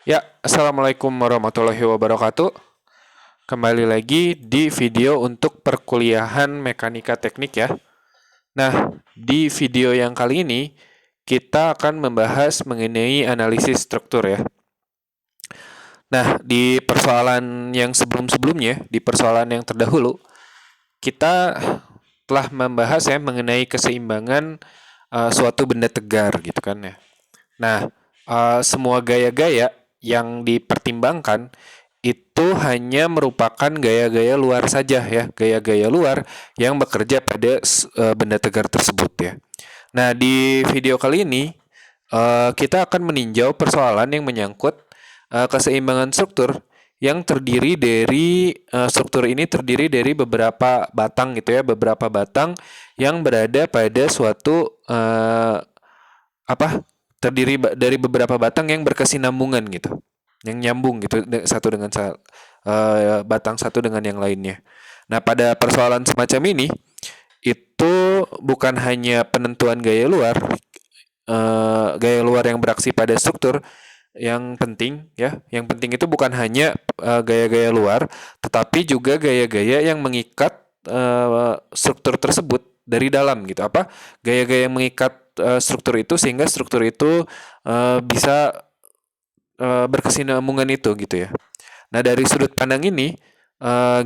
Ya, Assalamualaikum warahmatullahi wabarakatuh. Kembali lagi di video untuk perkuliahan mekanika teknik ya. Nah, di video yang kali ini kita akan membahas mengenai analisis struktur ya. Nah, di persoalan yang sebelum-sebelumnya, di persoalan yang terdahulu, kita telah membahas ya mengenai keseimbangan suatu benda tegar gitu kan ya. Nah, semua gaya-gaya yang dipertimbangkan itu hanya merupakan gaya-gaya luar saja ya, gaya-gaya luar yang bekerja pada benda tegar tersebut ya. Nah, di video kali ini kita akan meninjau persoalan yang menyangkut keseimbangan struktur yang terdiri dari struktur ini terdiri dari beberapa batang gitu ya, beberapa batang yang berada pada suatu apa terdiri dari beberapa batang yang berkesinambungan gitu, yang nyambung gitu satu dengan batang satu dengan yang lainnya. Nah, pada persoalan semacam ini itu bukan hanya penentuan gaya luar yang beraksi pada struktur yang penting ya. Yang penting itu bukan hanya gaya-gaya luar, tetapi juga gaya-gaya yang mengikat struktur tersebut dari dalam gitu. Apa gaya-gaya yang mengikat struktur itu sehingga struktur itu bisa berkesinambungan itu gitu ya. Nah, dari sudut pandang ini,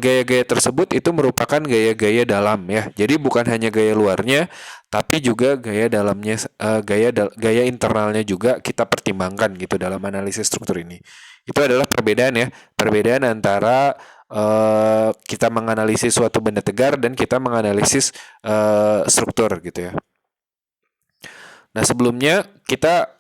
gaya-gaya tersebut itu merupakan gaya-gaya dalam ya. Jadi bukan hanya gaya luarnya, tapi juga gaya dalamnya, gaya internalnya juga kita pertimbangkan gitu dalam analisis struktur ini. Itu adalah perbedaan ya, perbedaan antara kita menganalisis suatu benda tegar dan kita menganalisis struktur gitu ya. Nah, sebelumnya kita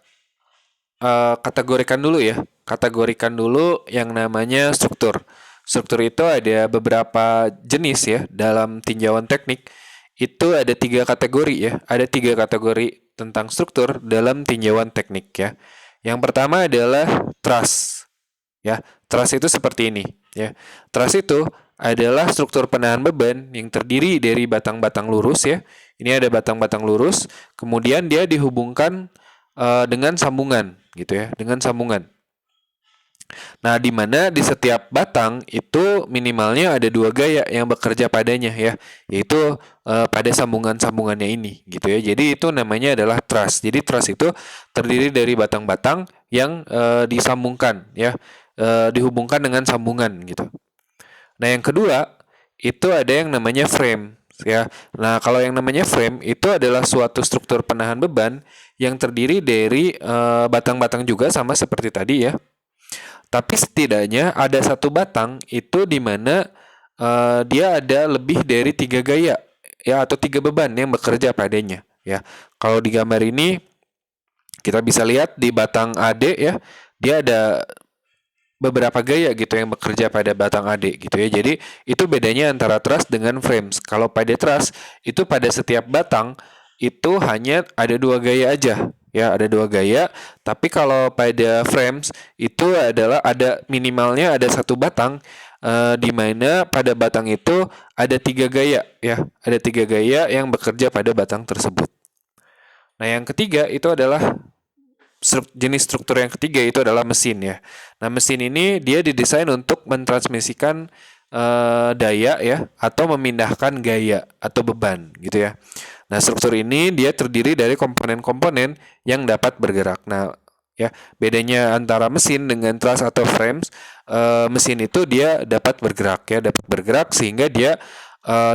kategorikan dulu ya. Kategorikan dulu yang namanya struktur. Struktur itu ada beberapa jenis ya dalam tinjauan teknik. Itu ada 3 kategori ya. Ada 3 kategori tentang struktur dalam tinjauan teknik ya. Yang pertama adalah truss ya. Truss itu seperti ini ya. Truss itu adalah struktur penahan beban yang terdiri dari batang-batang lurus ya. Ini ada batang-batang lurus, kemudian dia dihubungkan dengan sambungan gitu ya, dengan sambungan. Nah, di mana di setiap batang itu minimalnya ada 2 gaya yang bekerja padanya ya, yaitu pada sambungan-sambungannya ini gitu ya. Jadi itu namanya adalah truss. Jadi truss itu terdiri dari batang-batang yang disambungkan ya, dihubungkan dengan sambungan gitu. Nah, yang kedua itu ada yang namanya frame ya. Nah, kalau yang namanya frame itu adalah suatu struktur penahan beban yang terdiri dari batang-batang juga sama seperti tadi ya. Tapi setidaknya ada satu batang itu di mana dia ada lebih dari 3 gaya ya, atau 3 beban yang bekerja padanya ya. Kalau di gambar ini kita bisa lihat di batang AD ya, dia ada beberapa gaya gitu yang bekerja pada batang AD gitu ya. Jadi itu bedanya antara truss dengan frames. Kalau pada truss itu pada setiap batang itu hanya ada 2 gaya aja ya, ada 2 gaya. Tapi kalau pada frames itu adalah ada minimalnya ada satu batang di mana pada batang itu ada 3 gaya ya, ada 3 gaya yang bekerja pada batang tersebut. Nah, yang ketiga itu adalah jenis struktur yang ketiga itu adalah mesin ya. Nah, mesin ini dia didesain untuk mentransmisikan daya ya, atau memindahkan gaya atau beban gitu ya. Nah, struktur ini dia terdiri dari komponen-komponen yang dapat bergerak. Nah, ya bedanya antara mesin dengan truss atau frames, mesin itu dia dapat bergerak ya, dapat bergerak sehingga dia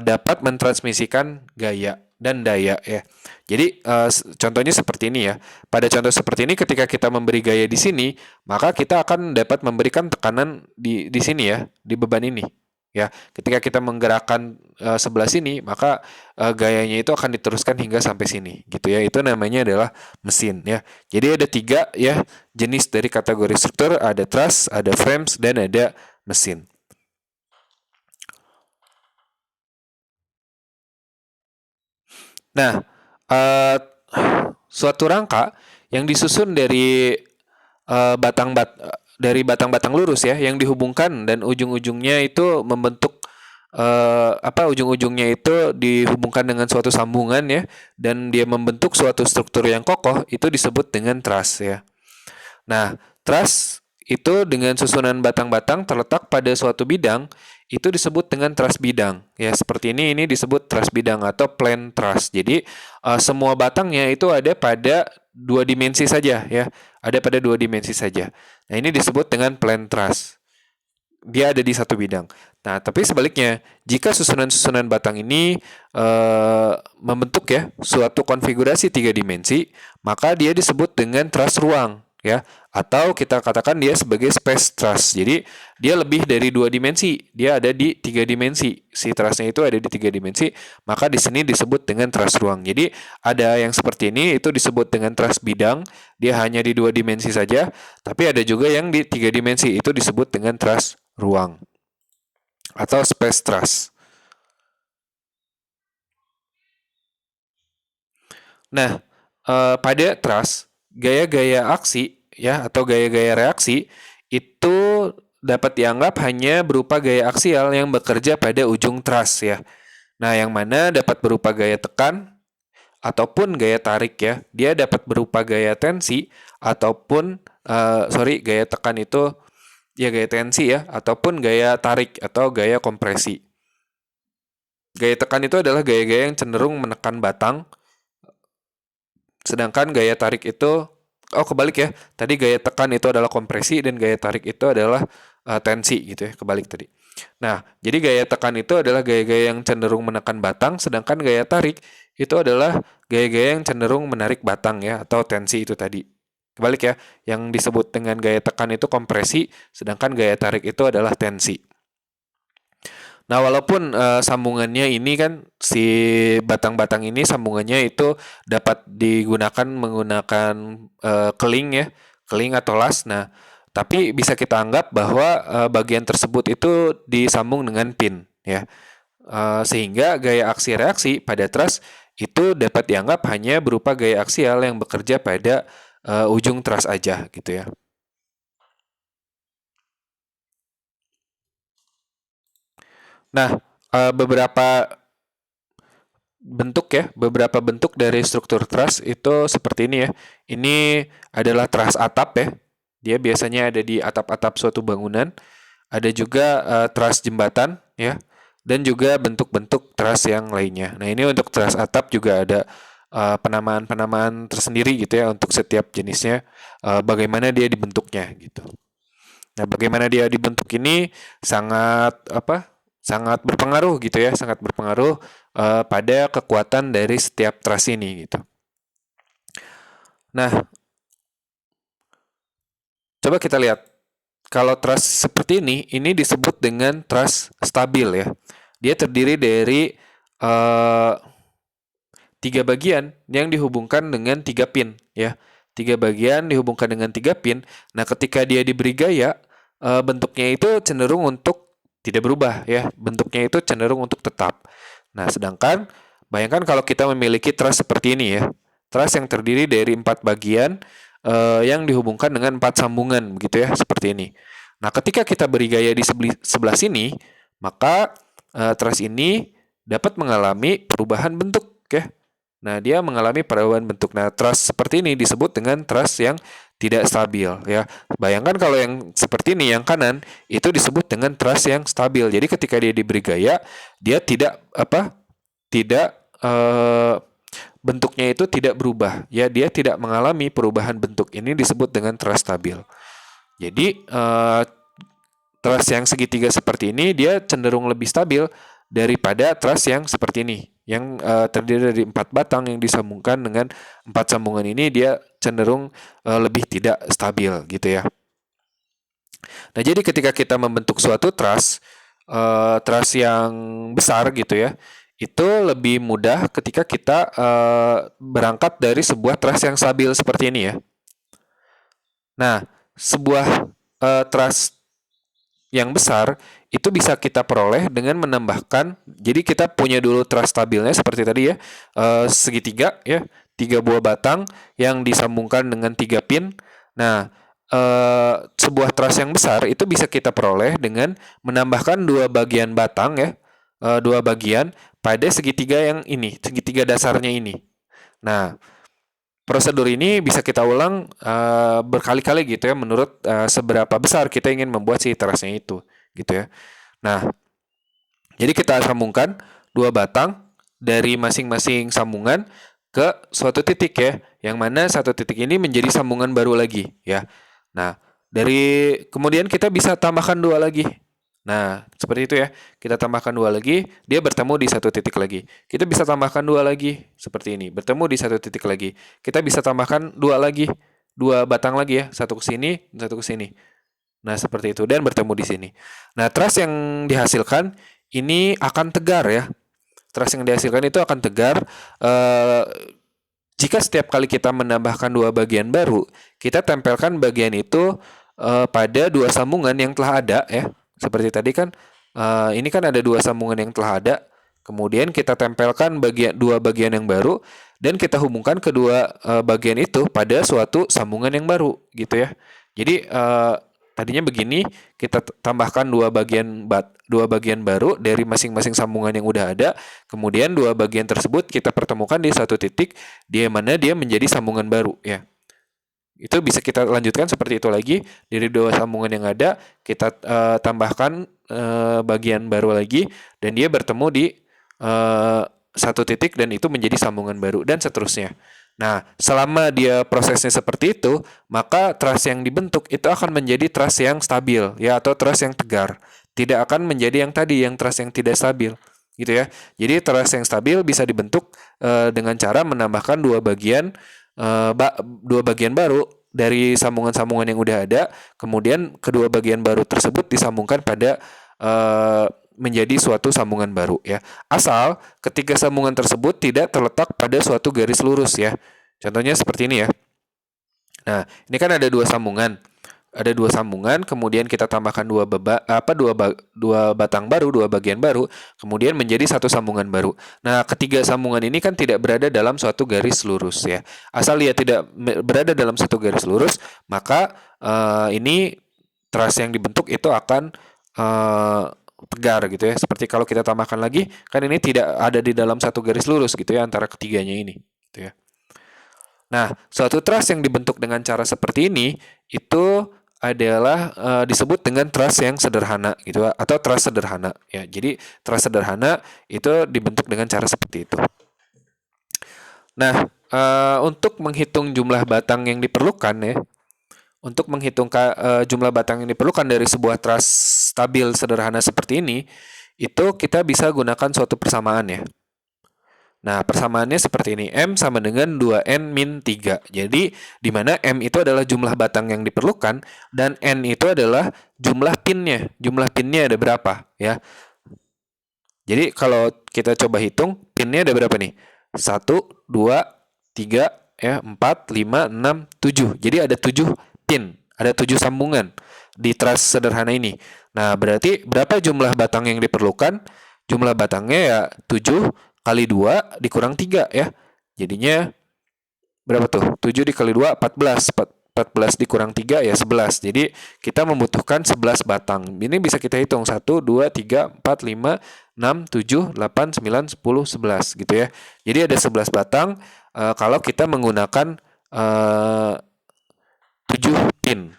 dapat mentransmisikan gaya dan daya ya. Jadi contohnya seperti ini ya. Pada contoh seperti ini ketika kita memberi gaya di sini, maka kita akan dapat memberikan tekanan di sini ya, di beban ini. Ya, ketika kita menggerakkan sebelah sini, maka gayanya itu akan diteruskan hingga sampai sini, gitu ya. Itu namanya adalah mesin ya. Jadi ada 3 ya jenis dari kategori struktur, ada truss, ada frames, dan ada mesin. Nah, uh, suatu rangka yang disusun dari batang-batang lurus ya, yang dihubungkan dan ujung-ujungnya itu membentuk ujung-ujungnya itu dihubungkan dengan suatu sambungan ya, dan dia membentuk suatu struktur yang kokoh, itu disebut dengan truss ya. Nah, truss itu dengan susunan batang-batang terletak pada suatu bidang itu disebut dengan truss bidang. Ya, seperti ini disebut truss bidang atau plain truss. Jadi semua batangnya itu ada pada dua dimensi saja ya. Ada pada dua dimensi saja. Nah, ini disebut dengan plain truss. Dia ada di satu bidang. Nah, tapi sebaliknya, jika susunan-susunan batang ini membentuk ya suatu konfigurasi tiga dimensi, maka dia disebut dengan truss ruang ya, atau kita katakan dia sebagai space truss. Jadi dia lebih dari dua dimensi, dia ada di tiga dimensi. Si trussnya itu ada di tiga dimensi, maka di sini disebut dengan truss ruang. Jadi ada yang seperti ini itu disebut dengan truss bidang, dia hanya di dua dimensi saja, tapi ada juga yang di tiga dimensi itu disebut dengan truss ruang atau space truss. Nah, pada truss, gaya-gaya aksi ya atau gaya-gaya reaksi itu dapat dianggap hanya berupa gaya aksial yang bekerja pada ujung truss ya. Nah, yang mana dapat berupa gaya tekan ataupun gaya tarik ya. Dia dapat berupa gaya tensi ataupun gaya tekan itu ya gaya tensi ya ataupun gaya tarik atau gaya kompresi. Gaya tekan itu adalah gaya-gaya yang cenderung menekan batang. Sedangkan gaya tarik itu kebalik ya. Tadi gaya tekan itu adalah kompresi dan gaya tarik itu adalah tensi gitu ya, kebalik tadi. Nah, jadi gaya tekan itu adalah gaya-gaya yang cenderung menekan batang, sedangkan gaya tarik itu adalah gaya-gaya yang cenderung menarik batang ya atau tensi itu tadi. Kebalik ya, yang disebut dengan gaya tekan itu kompresi, sedangkan gaya tarik itu adalah tensi. Nah, walaupun sambungannya ini kan si batang-batang ini sambungannya itu dapat digunakan menggunakan keling ya, keling atau las. Nah, tapi bisa kita anggap bahwa bagian tersebut itu disambung dengan pin ya. Sehingga gaya aksi reaksi pada truss itu dapat dianggap hanya berupa gaya aksial yang bekerja pada ujung truss aja gitu ya. Nah, beberapa bentuk dari struktur truss itu seperti ini ya. Ini adalah truss atap ya. Dia biasanya ada di atap-atap suatu bangunan. Ada juga truss jembatan ya. Dan juga bentuk-bentuk truss yang lainnya. Nah, ini untuk truss atap juga ada penamaan-penamaan tersendiri gitu ya untuk setiap jenisnya. Bagaimana dia dibentuknya gitu. Nah, bagaimana dia dibentuk ini sangat sangat berpengaruh gitu ya, sangat berpengaruh pada kekuatan dari setiap truss ini gitu. Nah, coba kita lihat. Kalau truss seperti ini disebut dengan truss stabil ya. Dia terdiri dari tiga bagian yang dihubungkan dengan tiga pin ya. Tiga bagian dihubungkan dengan tiga pin. Nah, ketika dia diberi gaya, bentuknya itu cenderung untuk tidak berubah ya. Bentuknya itu cenderung untuk tetap. Nah, sedangkan bayangkan kalau kita memiliki truss seperti ini ya. Truss yang terdiri dari 4 bagian yang dihubungkan dengan 4 sambungan begitu ya, seperti ini. Nah, ketika kita beri gaya di sebelah sini, maka truss ini dapat mengalami perubahan bentuk ya. Nah, dia mengalami perubahan bentuk. Nah, truss seperti ini disebut dengan truss yang tidak stabil ya. Bayangkan kalau yang seperti ini yang kanan itu disebut dengan truss yang stabil. Jadi ketika dia diberi gaya, dia tidak bentuknya itu tidak berubah. Ya, dia tidak mengalami perubahan bentuk. Ini disebut dengan truss stabil. Jadi truss yang segitiga seperti ini dia cenderung lebih stabil daripada truss yang seperti ini, yang terdiri dari 4 batang yang disambungkan dengan 4 sambungan ini dia cenderung lebih tidak stabil gitu ya. Nah, jadi ketika kita membentuk suatu truss yang besar gitu ya, itu lebih mudah ketika kita berangkat dari sebuah truss yang stabil seperti ini ya. Nah, sebuah truss yang besar itu bisa kita peroleh dengan menambahkan, jadi kita punya dulu truss stabilnya seperti tadi ya, segitiga ya, 3 buah batang yang disambungkan dengan 3 pin. Nah, sebuah truss yang besar itu bisa kita peroleh dengan menambahkan 2 bagian batang ya, 2 bagian pada segitiga yang ini, segitiga dasarnya ini. Nah, prosedur ini bisa kita ulang berkali-kali gitu ya, menurut seberapa besar kita ingin membuat si trusnya itu, gitu ya. Nah, jadi kita sambungkan dua batang dari masing-masing sambungan ke suatu titik ya, yang mana satu titik ini menjadi sambungan baru lagi ya. Nah, dari kemudian kita bisa tambahkan dua lagi. Nah, seperti itu ya. Kita tambahkan dua lagi, dia bertemu di satu titik lagi. Kita bisa tambahkan dua lagi, seperti ini. Bertemu di satu titik lagi. Kita bisa tambahkan dua lagi, dua batang lagi ya. Satu ke sini, satu ke sini. Nah, seperti itu. Dan bertemu di sini. Nah, truss yang dihasilkan ini akan tegar ya. Truss yang dihasilkan itu akan tegar jika setiap kali kita menambahkan dua bagian baru, kita tempelkan bagian itu pada dua sambungan yang telah ada ya. Seperti tadi kan, ini kan ada dua sambungan yang telah ada. Kemudian kita tempelkan dua bagian yang baru dan kita hubungkan kedua bagian itu pada suatu sambungan yang baru, gitu ya. Jadi tadinya begini, kita tambahkan dua bagian baru dari masing-masing sambungan yang udah ada. Kemudian dua bagian tersebut kita pertemukan di satu titik, di mana dia menjadi sambungan baru ya. Itu bisa kita lanjutkan seperti itu lagi. Dari dua sambungan yang ada, kita tambahkan bagian baru lagi, dan dia bertemu di satu titik, dan itu menjadi sambungan baru, dan seterusnya. Nah, selama dia prosesnya seperti itu, maka truss yang dibentuk itu akan menjadi truss yang stabil, ya, atau truss yang tegar. Tidak akan menjadi yang tadi, yang truss yang tidak stabil, gitu ya. Jadi truss yang stabil bisa dibentuk dengan cara menambahkan dua bagian baru dari sambungan-sambungan yang udah ada, kemudian kedua bagian baru tersebut disambungkan pada menjadi suatu sambungan baru ya. Asal ketiga sambungan tersebut tidak terletak pada suatu garis lurus ya. Contohnya seperti ini ya. Nah, ini kan ada dua sambungan. Ada dua sambungan, kemudian kita tambahkan dua batang baru, dua bagian baru, kemudian menjadi satu sambungan baru. Nah, ketiga sambungan ini kan tidak berada dalam suatu garis lurus ya. Asal dia tidak berada dalam satu garis lurus, maka ini truss yang dibentuk itu akan tegar gitu ya. Seperti kalau kita tambahkan lagi, kan ini tidak ada di dalam satu garis lurus gitu ya antara ketiganya ini, gitu ya. Nah, suatu truss yang dibentuk dengan cara seperti ini itu adalah disebut dengan truss yang sederhana gitu, atau truss sederhana ya. Jadi truss sederhana itu dibentuk dengan cara seperti itu. Nah, untuk menghitung jumlah batang yang diperlukan ya, untuk menghitung jumlah batang yang diperlukan dari sebuah truss stabil sederhana seperti ini, itu kita bisa gunakan suatu persamaan ya. Nah, persamaannya seperti ini. M sama dengan 2N min 3. Jadi, di mana M itu adalah jumlah batang yang diperlukan, dan N itu adalah jumlah pinnya. Jumlah pinnya ada berapa ya. Jadi, kalau kita coba hitung, pinnya ada berapa nih? 1, 2, 3, 4, 5, 6, 7. Jadi, ada 7 pin. Ada 7 sambungan di truss sederhana ini. Nah, berarti berapa jumlah batang yang diperlukan? Jumlah batangnya ya 7 kali 2 dikurang 3 ya. Jadinya berapa tuh? 7 dikali 2, 14. 14 dikurang 3 ya 11. Jadi kita membutuhkan 11 batang. Ini bisa kita hitung 1, 2, 3, 4, 5, 6, 7, 8, 9, 10, 11 gitu ya. Jadi ada 11 batang kalau kita menggunakan 7 pin.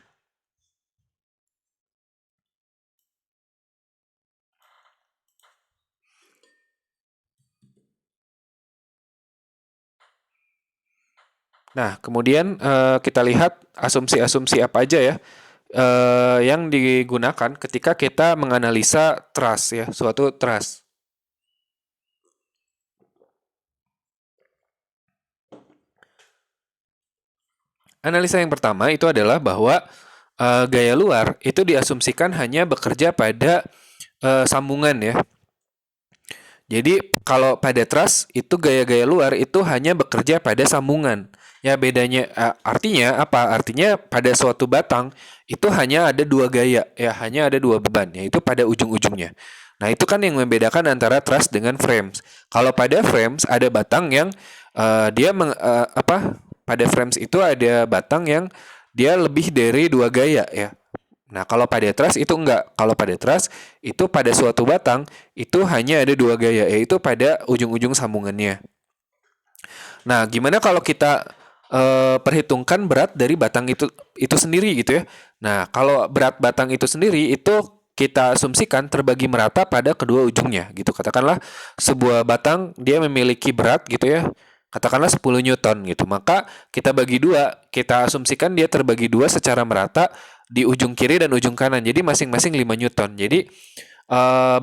Nah, kemudian kita lihat asumsi-asumsi apa aja ya yang digunakan ketika kita menganalisa truss ya, suatu truss. Analisa yang pertama itu adalah bahwa gaya luar itu diasumsikan hanya bekerja pada sambungan ya. Jadi kalau pada truss itu gaya-gaya luar itu hanya bekerja pada sambungan. Ya bedanya artinya apa? Artinya pada suatu batang itu hanya ada dua gaya, ya hanya ada dua beban, yaitu pada ujung-ujungnya. Nah itu kan yang membedakan antara truss dengan frames. Kalau pada frames ada batang yang pada frames itu ada batang yang dia lebih dari dua gaya ya. Nah kalau pada truss itu enggak. Kalau pada truss itu pada suatu batang itu hanya ada dua gaya, yaitu pada ujung-ujung sambungannya. Nah gimana kalau kita perhitungkan berat dari batang itu sendiri gitu ya. Nah, kalau berat batang itu sendiri itu kita asumsikan terbagi merata pada kedua ujungnya gitu. Katakanlah sebuah batang dia memiliki berat gitu ya. Katakanlah 10 Newton gitu. Maka kita bagi dua, kita asumsikan dia terbagi dua secara merata di ujung kiri dan ujung kanan. Jadi masing-masing 5 Newton. Jadi eh,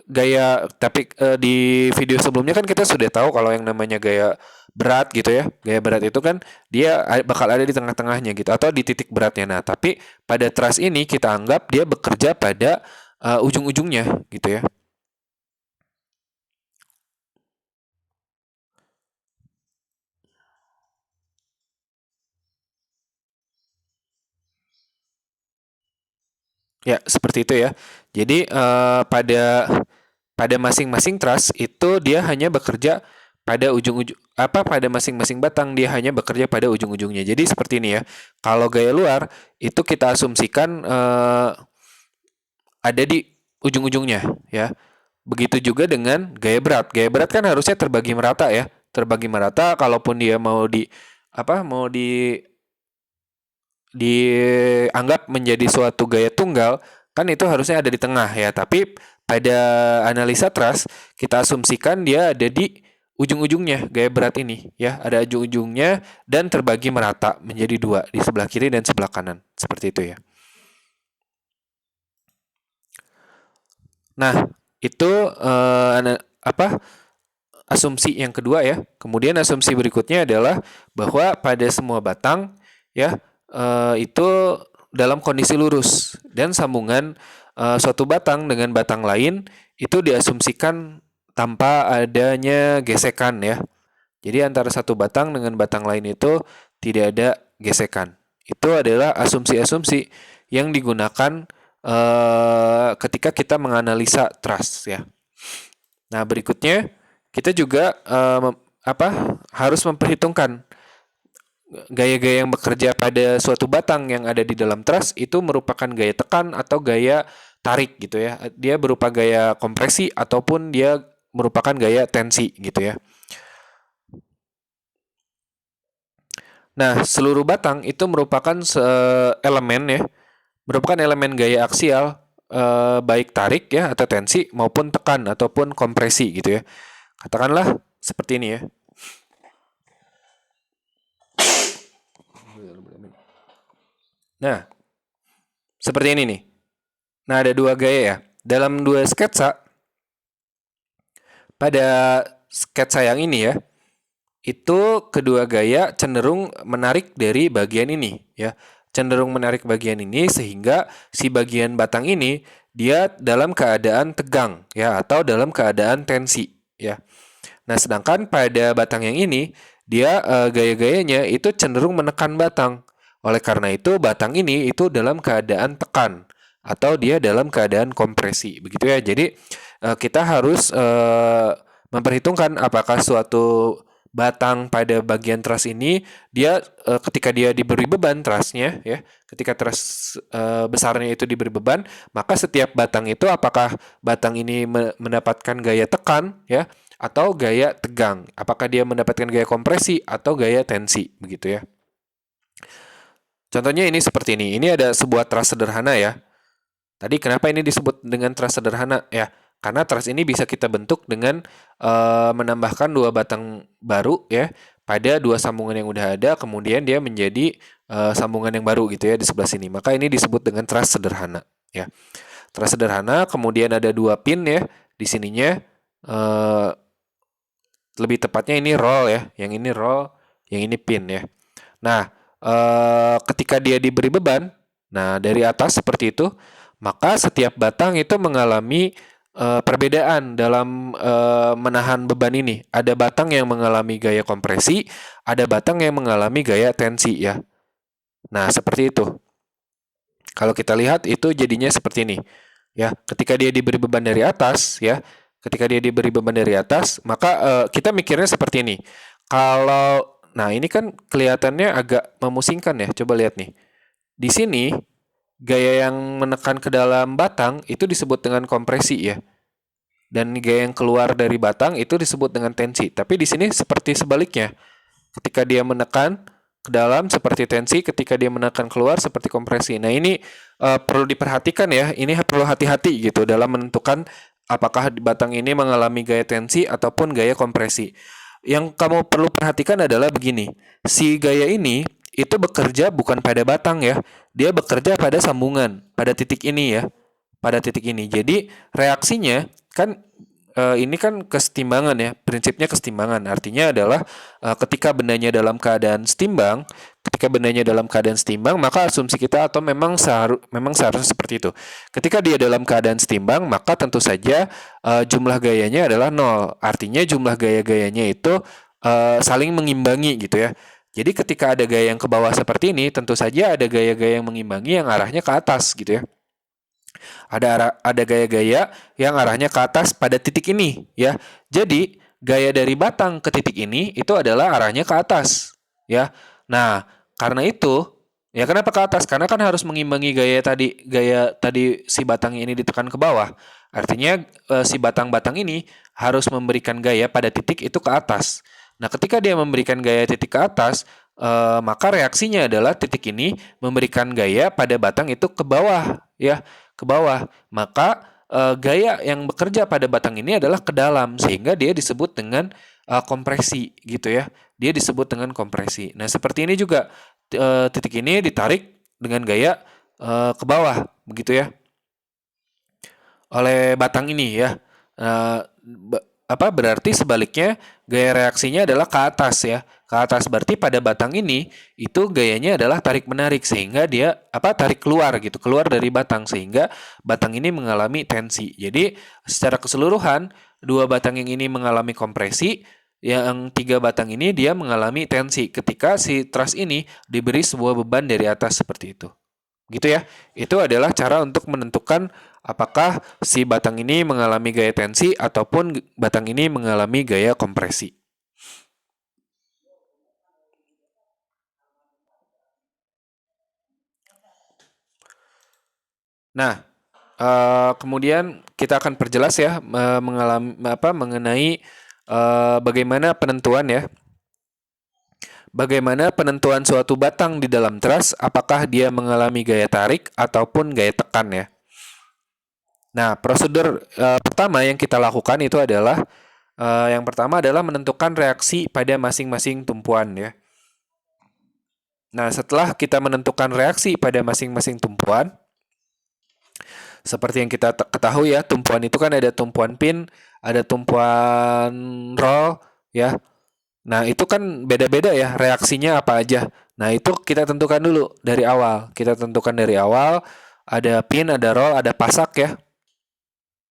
gaya tapi di video sebelumnya kan kita sudah tahu kalau yang namanya gaya berat gitu ya. Gaya berat itu kan dia bakal ada di tengah-tengahnya gitu atau di titik beratnya. Nah, tapi pada truss ini kita anggap dia bekerja pada ujung-ujungnya gitu ya. Ya, seperti itu ya. Jadi pada masing-masing truss itu dia hanya bekerja pada ujung-ujung pada masing-masing batang dia hanya bekerja pada ujung-ujungnya. Jadi seperti ini ya. Kalau gaya luar itu kita asumsikan ada di ujung-ujungnya ya. Begitu juga dengan gaya berat. Gaya berat kan harusnya terbagi merata ya. Terbagi merata kalaupun dia mau dianggap menjadi suatu gaya tunggal, kan itu harusnya ada di tengah ya. Tapi pada analisa trust, kita asumsikan dia ada di ujung-ujungnya gaya berat ini ya. Ada ujung-ujungnya dan terbagi merata menjadi dua di sebelah kiri dan sebelah kanan. Seperti itu ya. Nah, itu asumsi yang kedua ya. Kemudian asumsi berikutnya adalah bahwa pada semua batang ya itu dalam kondisi lurus dan sambungan suatu batang dengan batang lain itu diasumsikan tanpa adanya gesekan ya. Jadi antara satu batang dengan batang lain itu tidak ada gesekan. Itu adalah asumsi-asumsi yang digunakan ketika kita menganalisa truss ya. Nah, berikutnya kita juga harus memperhitungkan gaya-gaya yang bekerja pada suatu batang yang ada di dalam truss itu merupakan gaya tekan atau gaya tarik gitu ya. Dia berupa gaya kompresi ataupun dia merupakan gaya tensi gitu ya. Nah, seluruh batang itu merupakan elemen ya, merupakan elemen gaya aksial baik tarik ya atau tensi maupun tekan ataupun kompresi gitu ya. Katakanlah seperti ini ya. Nah, seperti ini nih. Nah, ada dua gaya ya. Dalam dua sketsa, pada sketsa yang ini ya, itu kedua gaya cenderung menarik dari bagian ini ya. Cenderung menarik bagian ini sehingga si bagian batang ini dia dalam keadaan tegang ya atau dalam keadaan tensi ya. Nah, sedangkan pada batang yang ini dia gaya-gayanya itu cenderung menekan batang. Oleh karena itu batang ini itu dalam keadaan tekan atau dia dalam keadaan kompresi begitu ya. Jadi kita harus memperhitungkan apakah suatu batang pada bagian truss ini dia ketika dia diberi beban trussnya ya, ketika truss besarnya itu diberi beban, maka setiap batang itu apakah batang ini mendapatkan gaya tekan ya atau gaya tegang, apakah dia mendapatkan gaya kompresi atau gaya tensi begitu ya. Contohnya ini seperti ini. Ini ada sebuah truss sederhana ya. Tadi kenapa ini disebut dengan truss sederhana ya? Karena truss ini bisa kita bentuk dengan menambahkan dua batang baru ya pada dua sambungan yang udah ada, kemudian dia menjadi sambungan yang baru gitu ya di sebelah sini. Maka ini disebut dengan truss sederhana ya. Truss sederhana, kemudian ada dua pin ya di sininya. Lebih tepatnya ini roll ya, yang ini roll, yang ini pin ya. Nah, ketika dia diberi beban, nah dari atas seperti itu, maka setiap batang itu mengalami perbedaan dalam menahan beban ini. Ada batang yang mengalami gaya kompresi, ada batang yang mengalami gaya tensi ya. Nah, seperti itu. Kalau kita lihat itu jadinya seperti ini. Ya, ketika dia diberi beban dari atas ya, ketika dia diberi beban dari atas, maka kita mikirnya seperti ini. Nah ini kan kelihatannya agak memusingkan ya. Coba lihat nih. Di sini gaya yang menekan ke dalam batang itu disebut dengan kompresi ya. Dan gaya yang keluar dari batang itu disebut dengan tensi. Tapi di sini seperti sebaliknya. Ketika dia menekan ke dalam seperti tensi, ketika dia menekan keluar seperti kompresi. Nah, ini perlu diperhatikan ya. Ini perlu hati-hati gitu dalam menentukan apakah batang ini mengalami gaya tensi ataupun gaya kompresi. Yang kamu perlu perhatikan adalah begini. Si gaya ini itu bekerja bukan pada batang ya. Dia bekerja pada sambungan, pada titik ini ya. Pada titik ini. Jadi reaksinya kan ini kan kesetimbangan ya, prinsipnya kesetimbangan. Artinya adalah ketika bendanya dalam keadaan setimbang, maka asumsi kita atau memang seharusnya seperti itu. Ketika dia dalam keadaan setimbang, maka tentu saja jumlah gayanya adalah nol. Artinya jumlah gaya-gayanya itu saling mengimbangi gitu ya. Jadi ketika ada gaya yang ke bawah seperti ini, tentu saja ada gaya-gaya yang mengimbangi yang arahnya ke atas gitu ya. Ada gaya-gaya yang arahnya ke atas pada titik ini ya. Jadi gaya dari batang ke titik ini itu adalah arahnya ke atas ya. Nah, karena itu ya kenapa ke atas? Karena kan harus mengimbangi gaya tadi si batang ini ditekan ke bawah. Artinya si batang-batang ini harus memberikan gaya pada titik itu ke atas. Nah, ketika dia memberikan gaya titik ke atas, maka reaksinya adalah titik ini memberikan gaya pada batang itu ke bawah ya, ke bawah. Maka gaya yang bekerja pada batang ini adalah ke dalam sehingga dia disebut dengan kompresi gitu ya. Dia disebut dengan kompresi. Nah, seperti ini juga titik ini ditarik dengan gaya ke bawah begitu ya. Oleh batang ini ya. Berarti sebaliknya gaya reaksinya adalah ke atas ya. Ke atas berarti pada batang ini itu gayanya adalah tarik menarik sehingga dia tarik keluar gitu, keluar dari batang sehingga batang ini mengalami tensi. Jadi secara keseluruhan dua batang yang ini mengalami kompresi, yang tiga batang ini dia mengalami tensi ketika si truss ini diberi sebuah beban dari atas seperti itu. Gitu ya. Itu adalah cara untuk menentukan apakah si batang ini mengalami gaya tensi ataupun batang ini mengalami gaya kompresi. Nah, kemudian kita akan perjelas ya mengenai bagaimana penentuan ya. Bagaimana penentuan suatu batang di dalam truss, apakah dia mengalami gaya tarik ataupun gaya tekan ya. Nah, prosedur pertama yang kita lakukan itu adalah yang pertama adalah menentukan reaksi pada masing-masing tumpuan ya. Nah, setelah kita menentukan reaksi pada masing-masing tumpuan, seperti yang kita ketahui ya, tumpuan itu kan ada tumpuan pin, ada tumpuan roll ya. Nah, itu kan beda-beda ya reaksinya apa aja. Nah, itu kita tentukan dulu dari awal. Kita tentukan dari awal, ada pin, ada roll, ada pasak ya.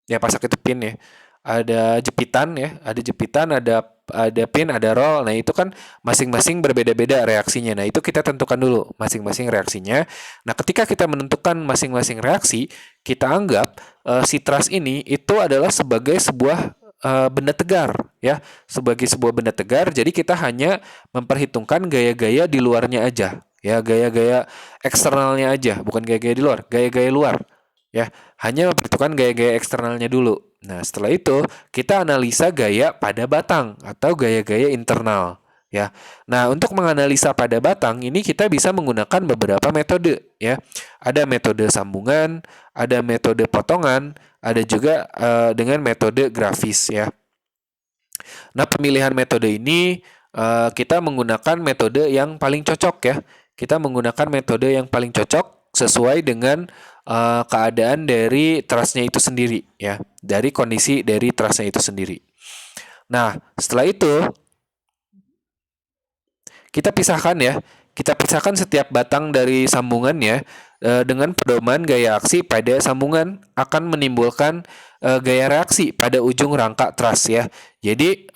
Ya, pasak itu pin ya. Ada jepitan ya, ada pin, ada roll. Nah, itu kan masing-masing berbeda-beda reaksinya. Nah, itu kita tentukan dulu masing-masing reaksinya. Nah, ketika kita menentukan masing-masing reaksi, kita anggap si truss ini itu adalah sebagai sebuah benda tegar ya, sebagai sebuah benda tegar. Jadi kita hanya memperhitungkan gaya-gaya di luarnya aja ya, gaya-gaya eksternalnya aja, bukan gaya-gaya di luar, gaya-gaya luar ya, hanya memperhitungkan gaya-gaya eksternalnya dulu. Nah, setelah itu kita analisa gaya pada batang atau gaya-gaya internal ya. Nah, untuk menganalisa pada batang ini kita bisa menggunakan beberapa metode ya. Ada metode sambungan, ada metode potongan, ada juga dengan metode grafis ya. Nah, pemilihan metode ini kita menggunakan metode yang paling cocok ya. Kita menggunakan metode yang paling cocok sesuai dengan keadaan dari trussnya itu sendiri ya, dari kondisi dari trussnya itu sendiri. Nah, setelah itu kita pisahkan ya. Kita pisahkan setiap batang dari sambungannya dengan pedoman gaya aksi pada sambungan akan menimbulkan gaya reaksi pada ujung rangka truss ya. Jadi